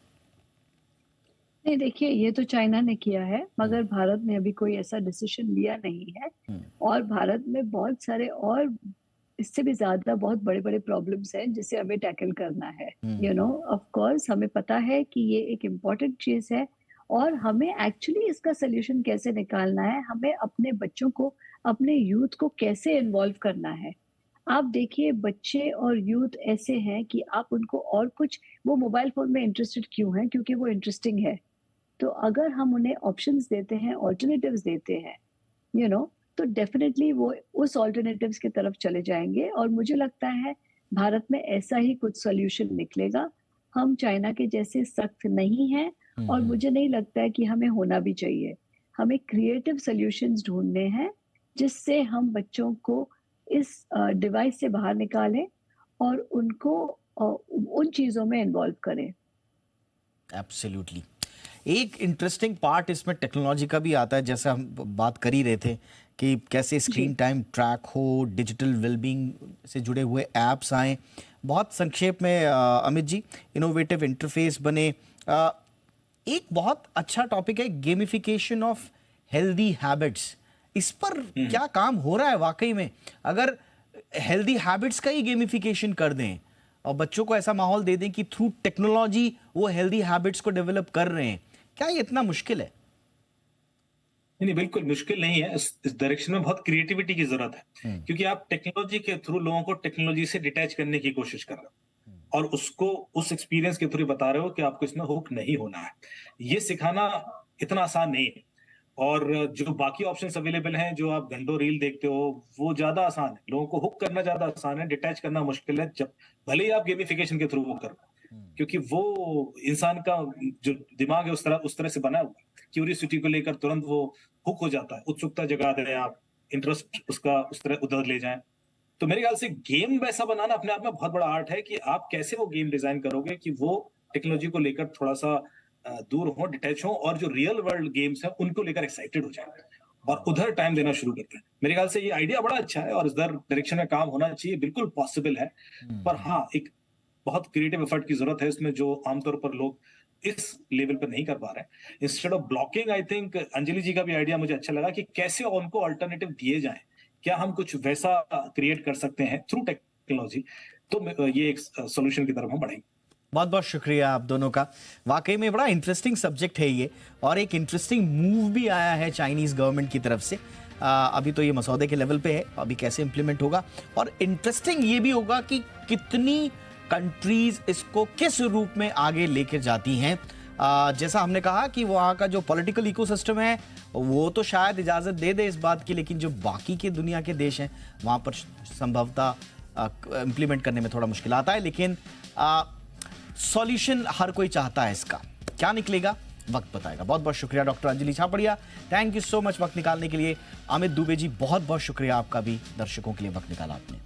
नहीं, देखिए, ये तो चाइना ने किया है, मगर भारत ने अभी कोई ऐसा डिसीजन लिया नहीं है। और भारत में बहुत सारे और इससे भी ज्यादा बहुत बड़े बड़े प्रॉब्लम्स हैं जिसे हमें टैकल करना है। ऑफ कोर्स हमें पता है कि ये एक इम्पॉर्टेंट चीज है, और हमें एक्चुअली इसका सोल्यूशन कैसे निकालना है, हमें अपने बच्चों को, अपने यूथ को कैसे इन्वॉल्व करना है। आप देखिए, बच्चे और यूथ ऐसे हैं कि आप उनको और कुछ, वो मोबाइल फोन में इंटरेस्टेड क्यों हैं? क्योंकि वो इंटरेस्टिंग है। तो अगर हम उन्हें ऑप्शंस देते हैं, ऑल्टरनेटिव्स देते हैं, तो डेफिनेटली वो उस ऑल्टरनेटिव्स की तरफ चले जाएंगे, और मुझे लगता है भारत में ऐसा ही कुछ सॉल्यूशन निकलेगा। हम चाइना के जैसे सख्त नहीं हैं, और मुझे नहीं लगता है कि हमें होना भी चाहिए। हमें क्रिएटिव सॉल्यूशंस ढूंढने हैं जिससे हम बच्चों को इस डिवाइस से बाहर निकालें और उनको उन चीजों में इन्वॉल्व करें। एब्सोल्युटली। एक इंटरेस्टिंग पार्ट इसमें टेक्नोलॉजी का भी आता है, जैसे हम बात कर ही रहे थे कि कैसे स्क्रीन टाइम ट्रैक हो, डिजिटल वेलबींग से जुड़े हुए ऐप्स आए। बहुत संक्षेप में अमित जी, इनोवेटिव इंटरफेस बने। एक बहुत अच्छा टॉपिक है गेमिफिकेशन ऑफ हेल्दी हैबिट्स। इस पर क्या काम हो रहा है वाकई में? अगर हेल्दी हैबिट्स का ही गेमिफिकेशन कर दें और बच्चों को ऐसा माहौल दे दें कि थ्रू टेक्नोलॉजी वो हेल्दी हैबिट्स को डेवलप कर रहे हैं, क्या ये इतना मुश्किल है? नहीं, बिल्कुल मुश्किल नहीं है। इस डायरेक्शन में बहुत क्रिएटिविटी की जरूरत है, क्योंकि आप टेक्नोलॉजी के थ्रू लोगों को टेक्नोलॉजी से डिटैच करने की कोशिश कर रहे हो और उसको उस एक्सपीरियंस के थ्रू बता रहे हो कि आपको इसमें हुक नहीं होना है। ये सिखाना इतना आसान नहीं है, और जो बाकी ऑप्शंस अवेलेबल हैं, जो आप घंटों रील देखते हो, वो ज्यादा आसान है। लोगों को हुक करना ज्यादा आसान है, डिटैच करना मुश्किल है, जब भले ही आप गेमिफिकेशन के थ्रू वो करो, क्योंकि वो इंसान का जो दिमाग है उस तरह से बना हुआ है, क्यूरियोसिटी को लेकर तुरंत वो हुक हो जाता है, उत्सुकता जगा दें आप, इंटरेस्ट उसका उस तरह उधर ले जाएं। तो मेरे ख्याल से गेम वैसा बनाना अपने आप में बहुत बड़ा आर्ट है कि आप कैसे वो गेम डिजाइन करोगे कि वो टेक्नोलॉजी को लेकर थोड़ा सा दूर हो, डिटैच हो, और जो रियल वर्ल्ड गेम्स हैं उनको लेकर एक्साइटेड हो जाए और उधर टाइम देना शुरू करते हैं। मेरे ख्याल से ये आइडिया बड़ा अच्छा है और इस डायरेक्शन में काम होना चाहिए, बिल्कुल पॉसिबल है। पर हाँ, एक बहुत क्रिएटिव एफर्ट की जरूरत है इसमें, जो आमतौर पर लोग इस लेवल पर नहीं कर पा रहे हैं। Instead of blocking, I think Anjali ji का भी आइडिया मुझे अच्छा लगा कि कैसे उनको अल्टरनेटिव दिए जाएं, क्या हम कुछ वैसा क्रिएट कर सकते हैं थ्रू टेक्नोलॉजी, तो ये एक सोल्यूशन की तरफ हम बढ़ेंगे। बहुत बहुत शुक्रिया आप दोनों का। वाकई में बड़ा इंटरेस्टिंग सब्जेक्ट है ये, और एक इंटरेस्टिंग मूव भी आया है चाइनीज गवर्नमेंट की तरफ से। अभी तो ये मसौदे के लेवल पे है, अभी कैसे इंप्लीमेंट होगा, और इंटरेस्टिंग ये भी होगा कि कितनी कंट्रीज इसको किस रूप में आगे लेकर जाती हैं। जैसा हमने कहा कि वहाँ का जो पॉलिटिकल इकोसिस्टम है वो तो शायद इजाज़त दे दे इस बात की, लेकिन जो बाकी के दुनिया के देश हैं वहाँ पर संभवतः इम्प्लीमेंट करने में थोड़ा मुश्किल आता है। लेकिन सॉल्यूशन हर कोई चाहता है, इसका क्या निकलेगा वक्त बताएगा। बहुत बहुत शुक्रिया doctor Anjali Chhaparia, thank you so much वक्त निकालने के लिए। अमित दुबे जी, बहुत बहुत शुक्रिया आपका भी, दर्शकों के लिए वक्त निकाला आपने।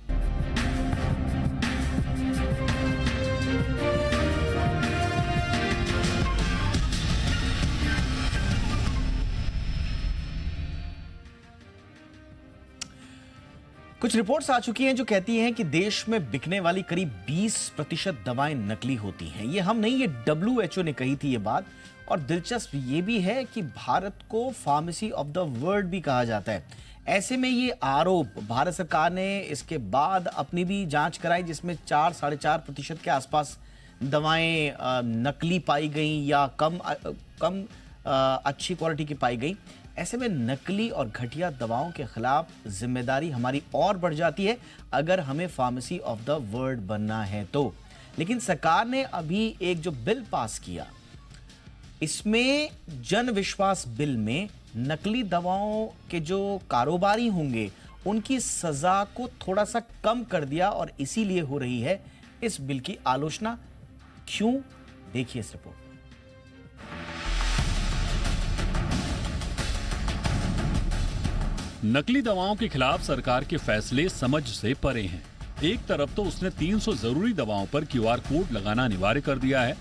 कुछ रिपोर्ट्स आ चुकी हैं जो कहती हैं कि देश में बिकने वाली करीब 20% दवाएं नकली होती हैं। ये हम नहीं, ये WHO ने कही थी ये बात। और दिलचस्प ये भी है कि भारत को फार्मेसी ऑफ द वर्ल्ड भी कहा जाता है। ऐसे में ये आरोप, भारत सरकार ने इसके बाद अपनी भी जांच कराई जिसमें 4-4.5% के आसपास दवाएं नकली पाई गई या कम अच्छी क्वालिटी की पाई गई। ऐसे में नकली और घटिया दवाओं के खिलाफ जिम्मेदारी हमारी और बढ़ जाती है अगर हमें फार्मेसी ऑफ द वर्ल्ड बनना है तो। लेकिन सरकार ने अभी एक जो बिल पास किया, इसमें जन विश्वास बिल में नकली दवाओं के जो कारोबारी होंगे उनकी सजा को थोड़ा सा कम कर दिया, और इसीलिए हो रही है इस बिल की आलोचना। क्यों, देखिए इस रिपोर्ट। नकली दवाओं के खिलाफ सरकार के फैसले समझ से परे हैं। एक तरफ तो उसने 300 जरूरी दवाओं पर QR कोड लगाना अनिवार्य कर दिया है,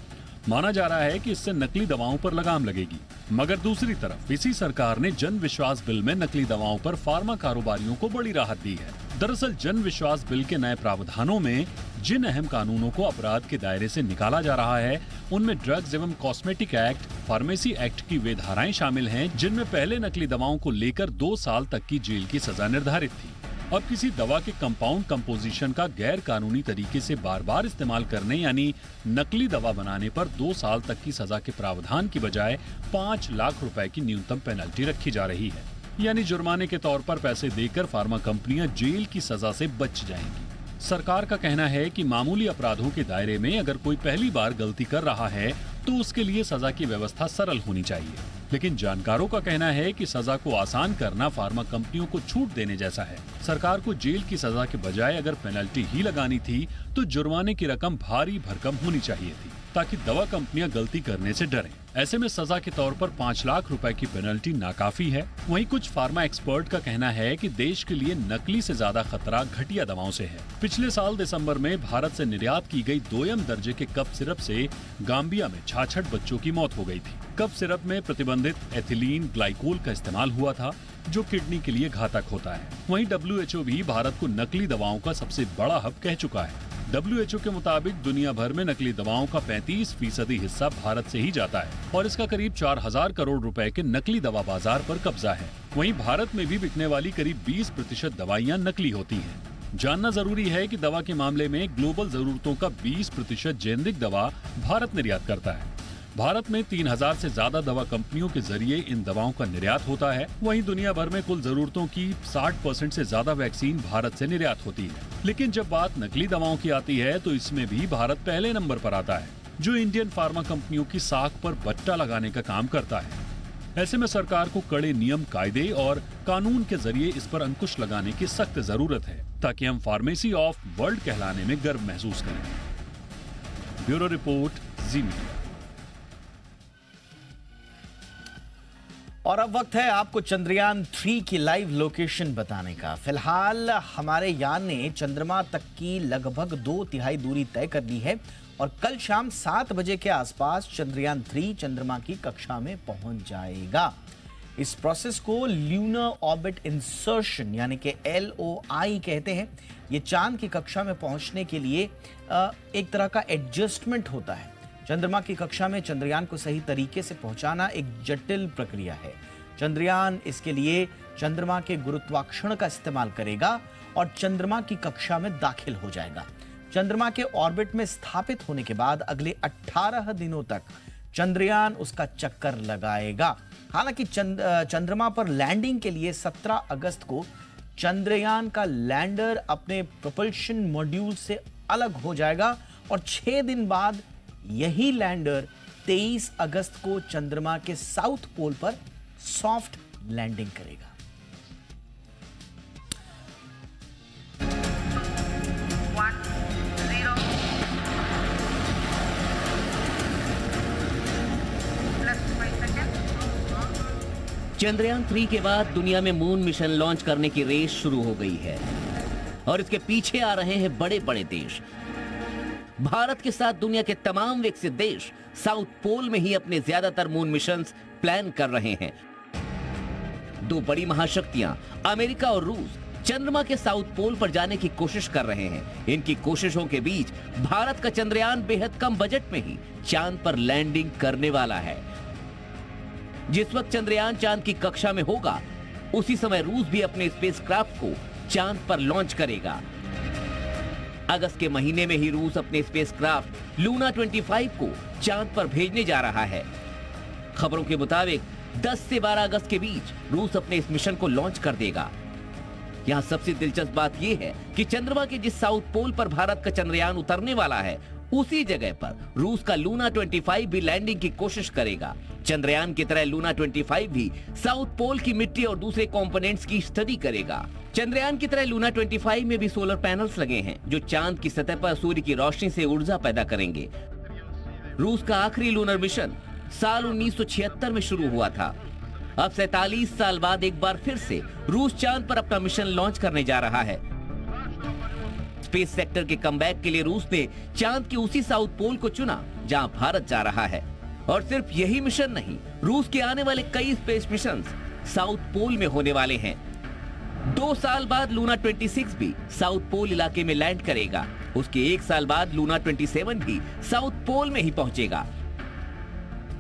माना जा रहा है कि इससे नकली दवाओं पर लगाम लगेगी। मगर दूसरी तरफ इसी सरकार ने जन विश्वास बिल में नकली दवाओं पर फार्मा कारोबारियों को बड़ी राहत दी है। दरअसल जन विश्वास बिल के नए प्रावधानों में जिन अहम कानूनों को अपराध के दायरे से निकाला जा रहा है, उनमें ड्रग्स एवं कॉस्मेटिक एक्ट, फार्मेसी एक्ट की वे धाराएं शामिल हैं जिनमें पहले नकली दवाओं को लेकर 2 साल तक की जेल की सजा निर्धारित थी। अब किसी दवा के कंपाउंड कंपोजिशन का गैर कानूनी तरीके से बार बार इस्तेमाल करने यानी नकली दवा बनाने पर 2 साल तक की सजा के प्रावधान की बजाय 5 लाख रुपए की न्यूनतम पेनल्टी रखी जा रही है। यानी जुर्माने के तौर पर पैसे देकर फार्मा कंपनियां जेल की सजा से बच जाएंगी। सरकार का कहना है कि मामूली अपराधों के दायरे में अगर कोई पहली बार गलती कर रहा है तो उसके लिए सजा की व्यवस्था सरल होनी चाहिए। लेकिन जानकारों का कहना है कि सजा को आसान करना फार्मा कंपनियों को छूट देने जैसा है। सरकार को जेल की सजा के बजाय अगर पेनल्टी ही लगानी थी तो जुर्माने की रकम भारी भरकम होनी चाहिए थी। ताकि दवा कंपनियां गलती करने से डरें। ऐसे में सजा के तौर पर 5 लाख रुपए की पेनल्टी नाकाफी है। वहीं कुछ फार्मा एक्सपर्ट का कहना है कि देश के लिए नकली से ज्यादा खतरा घटिया दवाओं से है। पिछले साल दिसंबर में भारत से निर्यात की गई 2M दर्जे के कफ सिरप से गाम्बिया में 66 बच्चों की मौत हो गई थी। कफ सिरप में प्रतिबंधित एथिलीन ग्लाइकोल का इस्तेमाल हुआ था, जो किडनी के लिए घातक होता है। वहीं WHO भी भारत को नकली दवाओं का सबसे बड़ा हब कह चुका है। WHO के मुताबिक दुनिया भर में नकली दवाओं का 35% हिस्सा भारत से ही जाता है और इसका करीब 4000 करोड़ रुपए के नकली दवा बाजार पर कब्जा है। वहीं भारत में भी बिकने वाली करीब 20% दवाइयां नकली होती हैं। जानना जरूरी है कि दवा के मामले में ग्लोबल जरूरतों का 20% जेनरिक दवा भारत निर्यात करता है। भारत में 3000 से ज्यादा दवा कंपनियों के जरिए इन दवाओं का निर्यात होता है। वहीं दुनिया भर में कुल जरूरतों की 60% से ज्यादा वैक्सीन भारत से निर्यात होती है। लेकिन जब बात नकली दवाओं की आती है तो इसमें भी भारत पहले नंबर पर आता है, जो इंडियन फार्मा कंपनियों की साख पर बट्टा लगाने का काम करता है। ऐसे में सरकार को कड़े नियम, कायदे और कानून के जरिए इस पर अंकुश लगाने की सख्त जरूरत है, ताकि हम फार्मेसी ऑफ वर्ल्ड कहलाने में गर्व महसूस करें। ब्यूरो रिपोर्ट, जी मीडिया। और अब वक्त है आपको चंद्रयान 3 की लाइव लोकेशन बताने का। फिलहाल हमारे यान ने चंद्रमा तक की लगभग 2/3 दूरी तय कर ली है और कल शाम 7 बजे के आसपास चंद्रयान 3 चंद्रमा की कक्षा में पहुंच जाएगा। इस प्रोसेस को ल्यूनर ऑर्बिट इंसर्शन यानी कि LOI कहते हैं। ये चांद की कक्षा में पहुंचने के लिए एक तरह का एडजस्टमेंट होता है। चंद्रमा की कक्षा में चंद्रयान को सही तरीके से पहुंचाना एक जटिल प्रक्रिया है। चंद्रयान इसके लिए चंद्रमा के गुरुत्वाकर्षण का इस्तेमाल करेगा और चंद्रमा की कक्षा में दाखिल हो जाएगा। चंद्रमा के ऑर्बिट में स्थापित होने के बाद अगले 18 दिनों तक चंद्रयान उसका चक्कर लगाएगा। हालांकि चंद्रमा पर लैंडिंग के लिए 17 अगस्त को चंद्रयान का लैंडर अपने प्रोपल्शन मॉड्यूल से अलग हो जाएगा और 6 दिन बाद यही लैंडर 23 अगस्त को चंद्रमा के साउथ पोल पर सॉफ्ट लैंडिंग करेगा। चंद्रयान 3 के बाद दुनिया में मून मिशन लॉन्च करने की रेस शुरू हो गई है और इसके पीछे आ रहे हैं बड़े बड़े देश। भारत के साथ दुनिया के तमाम विकसित देश साउथ पोल में ही अपने ज्यादातर मून मिशंस प्लान कर रहे हैं। दो बड़ी महाशक्तियां अमेरिका और रूस चंद्रमा के साउथ पोल पर जाने की कोशिश कर रहे हैं। इनकी कोशिशों के बीच भारत का चंद्रयान बेहद कम बजट में ही चांद पर लैंडिंग करने वाला है। जिस वक्त चंद्रयान चांद की कक्षा में होगा, उसी समय रूस भी अपने स्पेसक्राफ्ट को चांद पर लॉन्च करेगा। अगस्त के महीने में ही रूस अपने स्पेसक्राफ्ट लूना 25 को चांद पर भेजने जा रहा है। खबरों के मुताबिक 10 से 12 अगस्त के बीच रूस अपने इस मिशन को लॉन्च कर देगा। यहां सबसे दिलचस्प बात यह है कि चंद्रमा के जिस साउथ पोल पर भारत का चंद्रयान उतरने वाला है, उसी जगह पर रूस का लूना 25 भी लैंडिंग की कोशिश करेगा। चंद्रयान की तरह लूना 25 भी साउथ पोल की मिट्टी और दूसरे कंपोनेंट्स की स्टडी करेगा। चंद्रयान की तरह लूना 25 में भी सोलर पैनल्स लगे हैं, जो चांद की सतह पर सूर्य की रोशनी से ऊर्जा पैदा करेंगे। रूस का आखिरी लूनर मिशन साल 1976 में शुरू हुआ था। अब 47 साल बाद एक बार फिर से रूस चांद पर अपना मिशन लॉन्च करने जा रहा है। स्पेस सेक्टर के कमबैक के लिए रूस ने चांद के उसी साउथ पोल को चुना जहां भारत जा रहा है। और सिर्फ यही मिशन नहीं, रूस के आने वाले कई स्पेस मिशन साउथ पोल में होने वाले हैं। 2 साल बाद लूना 26 भी साउथ पोल इलाके में लैंड करेगा। उसके 1 साल बाद लूना 27 भी साउथ पोल में ही पहुंचेगा।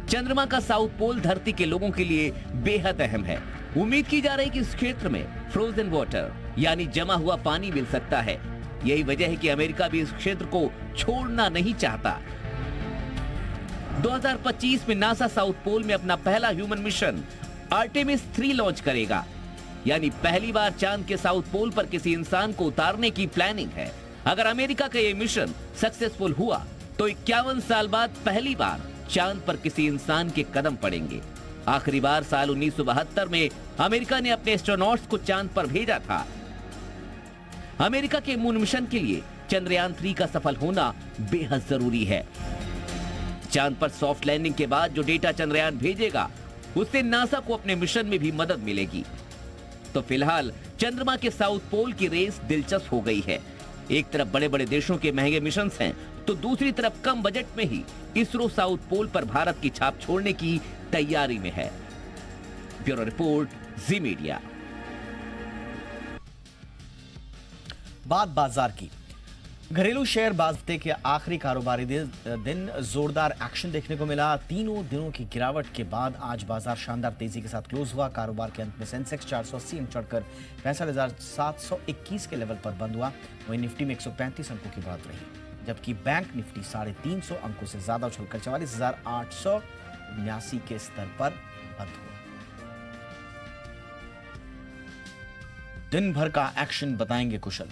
चंद्रमा का साउथ पोल धरती के लोगों के लिए बेहद अहम है। उम्मीद की जा रही है कि इस क्षेत्र में फ्रोजन वाटर यानी जमा हुआ पानी मिल सकता है। यही वजह है कि अमेरिका भी इस क्षेत्र को छोड़ना नहीं चाहता। 2025 में नासा साउथ पोल में अपना पहला ह्यूमन मिशन आर्टेमिस 3 लॉन्च करेगा, यानी पहली बार चांद के साउथ पोल पर किसी इंसान को उतारने की प्लानिंग है। अगर अमेरिका का यह मिशन सक्सेसफुल हुआ तो 51 साल बाद पहली बार चांद पर किसी इंसान के कदम पड़ेंगे। आखिरी बार साल 1972 में अमेरिका ने अपने एस्ट्रोनॉट्स को चांद पर भेजा था। अमेरिका के मून मिशन के लिए चंद्रयान 3 का सफल होना बेहद जरूरी है। चांद पर सॉफ्ट लैंडिंग के बाद जो डेटा चंद्रयान भेजेगा उससे नासा को अपने मिशन में भी मदद मिलेगी। तो फिलहाल चंद्रमा के साउथ पोल की रेस दिलचस्प हो गई है। एक तरफ बड़े बड़े देशों के महंगे मिशन हैं, तो दूसरी तरफ कम बजट में ही इसरो साउथ पोल पर भारत की छाप छोड़ने की तैयारी में है। ब्यूरो रिपोर्ट, जी मीडिया। बात बाजार की। घरेलू शेयर बाजार के आखिरी कारोबारी दिन जोरदार एक्शन देखने को मिला। तीनों दिनों की गिरावट के बाद आज बाजार शानदार तेजी के साथ क्लोज हुआ। कारोबार के अंत में सेंसेक्स 480 अंक चढ़कर 65,721 के लेवल पर बंद हुआ। वहीं निफ्टी में 135 अंकों की बढ़त रही, जबकि बैंक निफ्टी 350 अंकों से ज्यादा उछलकर 44,879 के स्तर पर बंद हुआ। दिन भर का एक्शन बताएंगे कुशल।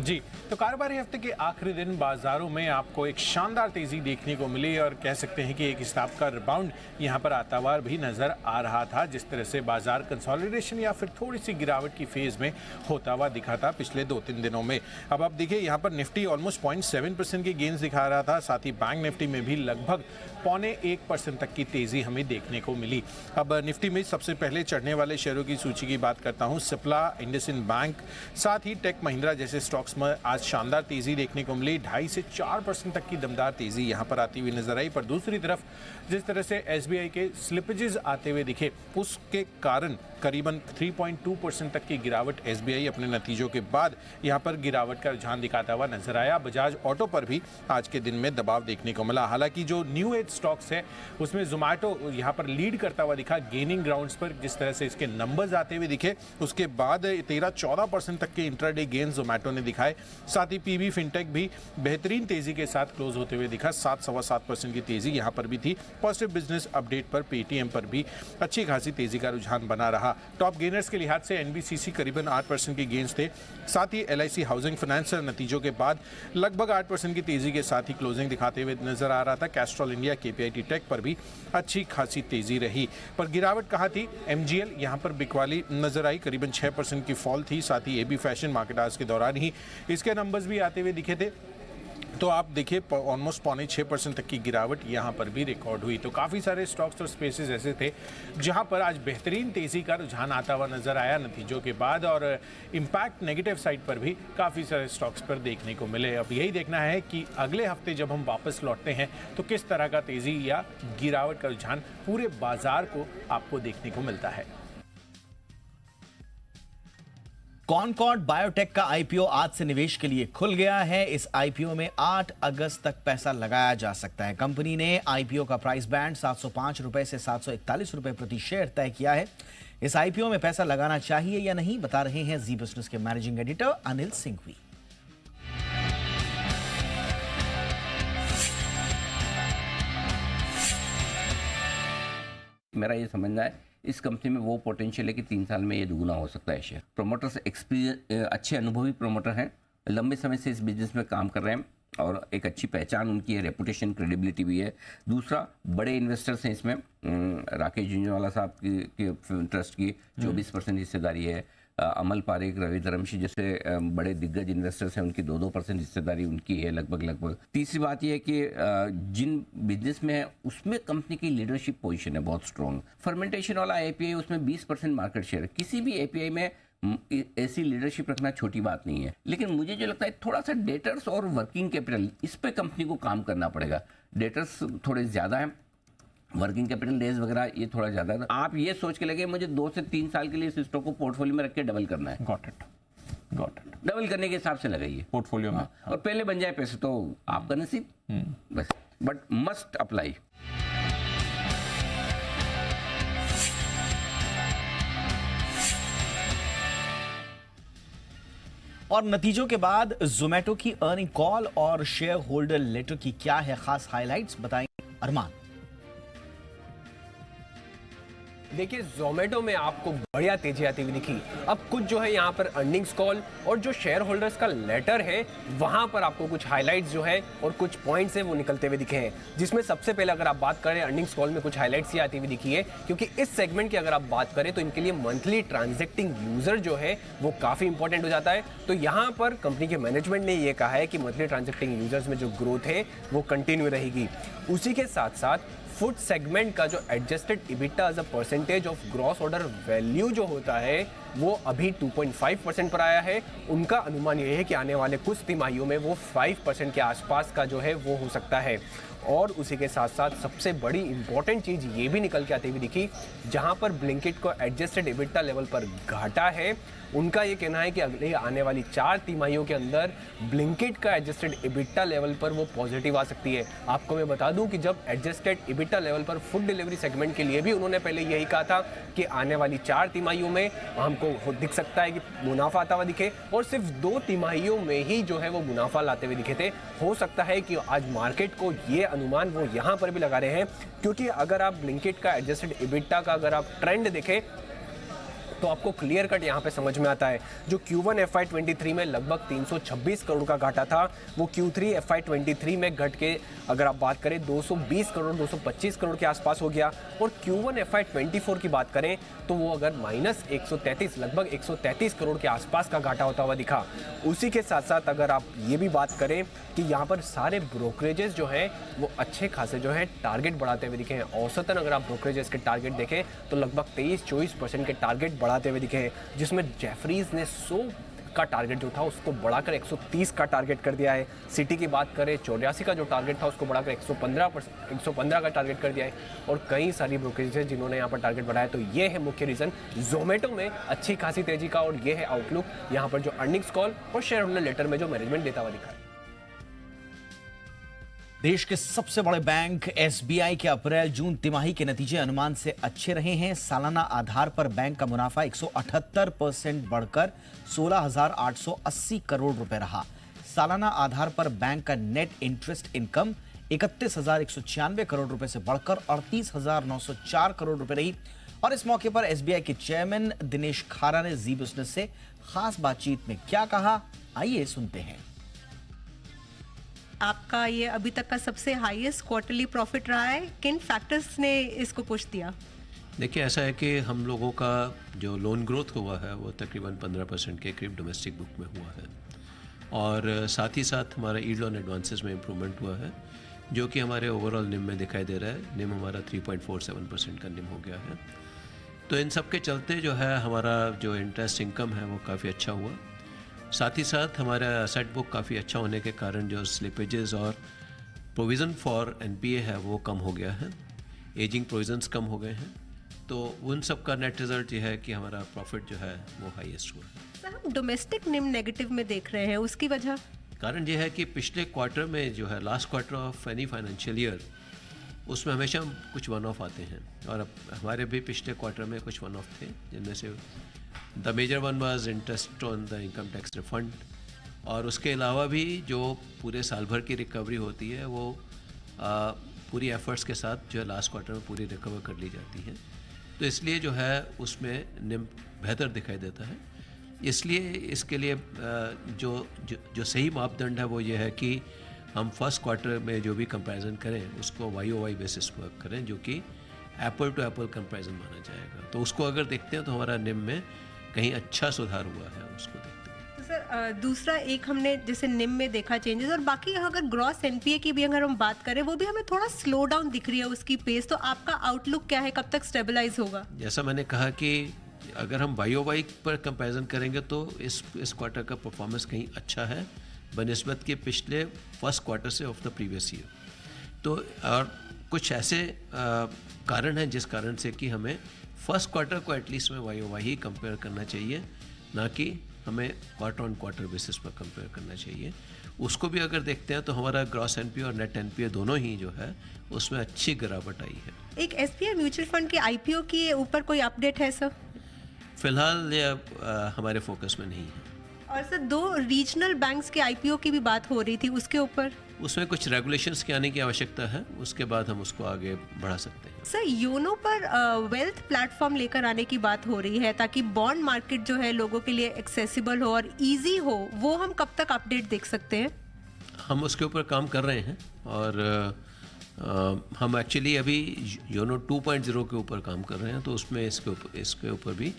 जी, तो कारोबारी हफ्ते के आखिरी दिन बाजारों में आपको एक शानदार तेजी देखने को मिली और कह सकते हैं कि एक हिसाब का रिबाउंड यहां पर आता हुआ भी नजर आ रहा था। जिस तरह से बाजार कंसोलिडेशन या फिर थोड़ी सी गिरावट की फेज में होता हुआ दिखा था पिछले 2-3 दिनों में। अब आप देखिए यहां पर निफ्टी ऑलमोस्ट 0.7% की गेन्स दिखा रहा था, साथ ही बैंक निफ्टी में भी लगभग 0.25% तक की तेजी हमें देखने को मिली। अब निफ्टी में सबसे पहले चढ़ने वाले शेयरों की सूची की बात करता हूं। सिप्ला, इंडसइंड बैंक, साथ ही टेक महिंद्रा जैसे स्टॉक्स में आज शानदार तेजी देखने को मिली। 2.5 से 4% तक की दमदार तेजी यहां पर आती हुई नजर आई। पर दूसरी तरफ जिस तरह से एसबीआई के स्लिपेजेस आते हुए दिखे, उसके कारण करीबन 3.2% तक की गिरावट एसबीआई अपने नतीजों के बाद यहां पर गिरावट का रुझान दिखाता हुआ नजर आया। बजाज ऑटो पर भी आज के दिन में दबाव देखने को मिला। हालांकि जो न्यू एज स्टॉक्स है उसमें जोमैटो यहां पर लीड करता हुआ दिखा गेनिंग ग्राउंड्स पर। जिस तरह से इसके नंबर्स आते हुए दिखे उसके बाद 13-14% तक के इंट्राडे गेन जोमैटो ने दिखाए। साथ ही पीबी फिनटेक भी बेहतरीन तेजी के साथ क्लोज होते हुए दिखा। 7-7.25% की तेजी यहां पर भी थी। पॉजिटिव बिजनेस अपडेट पर पेटीएम पर भी अच्छी खासी तेजी का रुझान बना रहा। टॉप गेनर्स के लिहाज से एनबीसीसी करीबन 8% की गेन्स थे। साथ ही एलआईसी हाउसिंग फाइनेंस नतीजों के बाद लगभग 8% की तेजी के साथ ही क्लोजिंग दिखाते हुए नजर आ रहा था। कैस्ट्रॉल इंडिया, केपीआईटी टेक पर भी अच्छी खासी तेजी रही। पर गिरावट कहाँ थी? एमजीएल यहां पर बिकवाली नजर आई, करीबन 6% की फॉल थी। साथ ही एबी फैशन मार्केट आज के दौरान ही इसके नंबर्स भी आते हुए दिखे थे। तो आप देखिए ऑलमोस्ट 0.6% तक की गिरावट यहाँ पर भी रिकॉर्ड हुई। तो काफ़ी सारे स्टॉक्स और स्पेसेस ऐसे थे जहाँ पर आज बेहतरीन तेज़ी का रुझान आता हुआ नजर आया नतीजों के बाद, और इम्पैक्ट नेगेटिव साइड पर भी काफ़ी सारे स्टॉक्स पर देखने को मिले। अब यही देखना है कि अगले हफ्ते जब हम वापस लौटते हैं तो किस तरह का तेज़ी या गिरावट का रुझान पूरे बाजार को आपको देखने को मिलता है। कॉनकॉर्ड बायोटेक का आईपीओ आज से निवेश के लिए खुल गया है। इस आईपीओ में 8 अगस्त तक पैसा लगाया जा सकता है। कंपनी ने आईपीओ का प्राइस बैंड 705 रुपए से 741 रुपए प्रति शेयर तय किया है। इस आईपीओ में पैसा लगाना चाहिए या नहीं, बता रहे हैं जी बिजनेस के मैनेजिंग एडिटर अनिल सिंघवी। मेरा ये समझना है इस कंपनी में वो पोटेंशियल है कि 3 साल में ये दुगुना हो सकता है शेयर। प्रोमोटर्स अच्छे अनुभवी प्रोमोटर हैं, लंबे समय से इस बिजनेस में काम कर रहे हैं और एक अच्छी पहचान उनकी है, रेपुटेशन, क्रेडिबिलिटी भी है। दूसरा, बड़े इन्वेस्टर्स हैं इसमें। राकेश झुंझुनवाला साहब की ट्रस्ट की 24% हिस्सेदारी है। अमल पारेख, रवि धर्मशी जैसे बड़े दिग्गज इन्वेस्टर्स हैं, उनकी 2-2% हिस्सेदारी उनकी है लगभग। तीसरी बात यह है कि जिन बिजनेस में है उसमें कंपनी की लीडरशिप पोजीशन है बहुत स्ट्रॉन्ग। फर्मेंटेशन वाला एपीआई, उसमें 20% मार्केट शेयर है। किसी भी एपीआई में ऐसी लीडरशिप रखना छोटी बात नहीं है। लेकिन मुझे जो लगता है थोड़ा सा डेटर्स और वर्किंग कैपिटल, इस पे कंपनी को काम करना पड़ेगा। डेटर्स थोड़े ज्यादा हैं, वर्किंग कैपिटल डेज वगैरह ये थोड़ा ज्यादा है। आप ये सोच के लगे मुझे 2 से 3 साल के लिए इस स्टॉक को पोर्टफोलियो में रख के डबल करना है। Got it. डबल करने के हिसाब से लगाइए पोर्टफोलियो में। और पहले बन जाए पैसे तो आपका नसीब बस, बट मस्ट अप्लाई। और नतीजों के बाद जोमैटो की अर्निंग कॉल और शेयर होल्डर लेटर की क्या है खास हाइलाइट्स, बताएंगे अरमान। देखिए जोमेटो में आपको बढ़िया तेजी आती हुई दिखी। अब कुछ जो है यहाँ पर अर्निंग्स कॉल और जो शेयर होल्डर्स का लेटर है वहां पर आपको कुछ हाइलाइट्स जो है और कुछ पॉइंट्स है वो निकलते हुए दिखे हैं, जिसमें सबसे पहले अगर आप बात करें अर्निंग्स कॉल में कुछ हाइलाइट्स ही आती हुई दिखी है, क्योंकि इस सेगमेंट की अगर आप बात करें तो इनके लिए मंथली ट्रांजैक्टिंग यूजर जो है वो काफी इंपॉर्टेंट हो जाता है। तो यहाँ पर कंपनी के मैनेजमेंट ने ये कहा है कि मंथली ट्रांजैक्टिंग यूजर्स में जो ग्रोथ है वो कंटिन्यू रहेगी। उसी के साथ साथ फूड सेगमेंट का जो adjusted EBITDA as a percentage of gross order value जो होता है वो अभी 2.5% पर आया है। उनका अनुमान ये है कि आने वाले कुछ तिमाहियों में वो 5% के आसपास का जो है वो हो सकता है। और उसी के साथ साथ सबसे बड़ी इंपॉर्टेंट चीज़ ये भी निकल के आती हुई दिखी, जहां पर ब्लिंकिट को एडजस्टेड इबिटा लेवल पर घाटा है। उनका ये कहना है कि अगले आने वाली 4 तिमाहियों के अंदर ब्लिंकिट का एडजस्टेड इबिटा लेवल पर वो पॉजिटिव आ सकती है। आपको मैं बता दूं कि जब एडजस्टेड इबिटा लेवल पर फूड डिलीवरी सेगमेंट के लिए भी उन्होंने पहले यही कहा था कि आने वाली 4 तिमाहियों में हमको दिख सकता है कि मुनाफा आता हुआ दिखे, और सिर्फ 2 तिमाहियों में ही जो है वो मुनाफा लाते हुए दिखे थे। हो सकता है कि आज मार्केट को ये अनुमान वो यहाँ पर भी लगा रहे हैं, क्योंकि अगर आप ब्लिंकिट का एडजस्टेड इबिटा का अगर आप ट्रेंड देखें तो आपको क्लियर कट यहाँ पे समझ में आता है। जो Q1 FY23 में लगभग 326 करोड़ का घाटा था वो Q3 FY23 में घट के अगर आप बात करें 220 करोड़ 225 करोड़ के आसपास हो गया, और Q1 FY24 की बात करें तो वो अगर -133 लगभग 133 करोड़ के आसपास का घाटा होता हुआ दिखा। उसी के साथ साथ अगर आप ये भी बात करें कि यहाँ पर सारे ब्रोकरेजेस जो हैं वो अच्छे खासे जो है टारगेट बढ़ाते हुए दिखे हैं। औसतन अगर आप ब्रोकरेजेस के टारगेट देखें तो लगभग 23-24% के टारगेट बढ़ाते हुए दिखे हैं, जिसमें जेफरीज ने 100 का टारगेट जो था उसको बढ़ाकर 130 का टारगेट कर दिया है। सिटी की बात करें 84 का जो टारगेट था उसको बढ़ाकर 115 का टारगेट कर दिया है, और कई सारी ब्रोकरेज है जिन्होंने यहाँ पर टारगेट बढ़ाया। तो ये है मुख्य रीजन जोमेटो में अच्छी खासी तेजी का, और ये है आउटलुक यहाँ पर जो अर्निंग्स कॉल और शेयर होल्डर लेटर में जो मैनेजमेंट देता हुआ दिखा है। देश के सबसे बड़े बैंक एसबीआई के अप्रैल-जून तिमाही के नतीजे अनुमान से अच्छे रहे हैं। सालाना आधार पर बैंक का मुनाफा 178% बढ़कर 16,880 करोड़ रुपए रहा। सालाना आधार पर बैंक का नेट इंटरेस्ट इनकम 31,196 करोड़ रुपए से बढ़कर 38,904 करोड़ रुपए रही। और इस मौके पर एसबीआई के चेयरमैन दिनेश खारा ने जी बिजनेस से खास बातचीत में क्या कहा, आइए सुनते हैं। आपका ये अभी तक का सबसे हाईएस्ट क्वार्टरली प्रॉफिट रहा है, किन फैक्टर्स ने इसको पुश दिया? देखिए ऐसा है कि हम लोगों का जो लोन ग्रोथ हुआ है वो तकरीबन 15% के करीब डोमेस्टिक बुक में हुआ है, और साथ ही साथ हमारा ईल्ड ऑन एडवांसेस में इम्प्रूवमेंट हुआ है, जो कि हमारे ओवरऑल निम में दिखाई दे रहा है। निम हमारा 3.47% का निम हो गया है। तो इन सब के चलते जो है हमारा जो इंटरेस्ट इनकम है वो काफ़ी अच्छा हुआ। साथ ही साथ हमारा एसेट बुक काफ़ी अच्छा होने के कारण जो स्लिपेजेस और प्रोविज़न फॉर एनपीए है वो कम हो गया है, एजिंग प्रोविजंस कम हो गए हैं। तो उन सब का नेट रिजल्ट ये है कि हमारा प्रॉफिट जो है वो हाईएस्ट हुआ है। सर, हम डोमेस्टिक निम नेगेटिव में देख रहे हैं, उसकी वजह? कारण ये है कि पिछले क्वार्टर में जो है last quarter of any financial year उसमें हमेशा कुछ वन ऑफ आते हैं, और अब हमारे भी पिछले क्वार्टर में कुछ वन ऑफ थे, जिनमें से the major one was interest on the income tax refund, और उसके अलावा भी जो पूरे साल भर की रिकवरी होती है वो पूरी एफर्ट्स के साथ जो है लास्ट क्वार्टर में पूरी रिकवर कर ली जाती है। तो इसलिए जो है उसमें निम बेहतर दिखाई देता है। इसलिए इसके लिए जो सही मापदंड है वो ये है कि हम फर्स्ट क्वार्टर में जो भी कंपैरिजन करें उसको YOY बेसिस पर करें, जो कि एप्पल टू एप्पल कंपैरिजन माना जाएगा। तो उसको अगर देखते हैं तो हमारा निम में कहीं अच्छा सुधार हुआ है, उसको देखते हैं। तो सर दूसरा एक हमने जैसे निम में देखा चेंजेस, और बाकी अगर ग्रॉस एनपीए की भी अगर हम बात करें वो भी हमें थोड़ा स्लो डाउन दिख रही है उसकी पेस। तो आपका आउटलुक क्या है, कब तक स्टेबलाइज होगा? जैसा मैंने कहा कि अगर हम YOY पर कंपैरिजन करेंगे तो इस क्वार्टर का परफॉर्मेंस कहीं अच्छा है बनिस्बत के पिछले फर्स्ट क्वार्टर से ऑफ द प्रीवियस ईयर। तो और कुछ ऐसे कारण हैं जिस कारण से कि हमें फर्स्ट क्वार्टर को एटलीस्ट में YOY ही कंपेयर करना चाहिए, ना कि हमें क्वार्टर ऑन क्वार्टर बेसिस पर कंपेयर करना चाहिए। उसको भी अगर देखते हैं तो हमारा ग्रॉस एनपीए और नेट एनपीए दोनों ही जो है उसमें अच्छी गिरावट आई है। एक एसबीआई म्यूचुअल फंड के आईपीओ के ऊपर कोई अपडेट है सर? फिलहाल ये हमारे फोकस में नहीं है। और सर 2 रीजनल बैंक्स के आईपीओ की भी बात हो रही थी, उसके ऊपर? उसमें कुछ रेगुलेशंस के आने की आवश्यकता है, उसके बाद हम उसको आगे बढ़ा सकते हैं। सर, योनो पर वेल्थ प्लेटफॉर्म लेकर आने की बात हो रही है ताकि बॉन्ड मार्केट जो है लोगों के लिए एक्सेसिबल हो और इजी हो, वो हम कब तक अपडेट देख सकते हैं? हम उसके ऊपर काम कर रहे हैं और हम एक्चुअली अभी योनो 2.0 के ऊपर काम कर रहे हैं, तो उसमें इसके ऊपर भी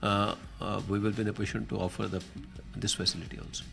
we will be in a position to offer this facility also.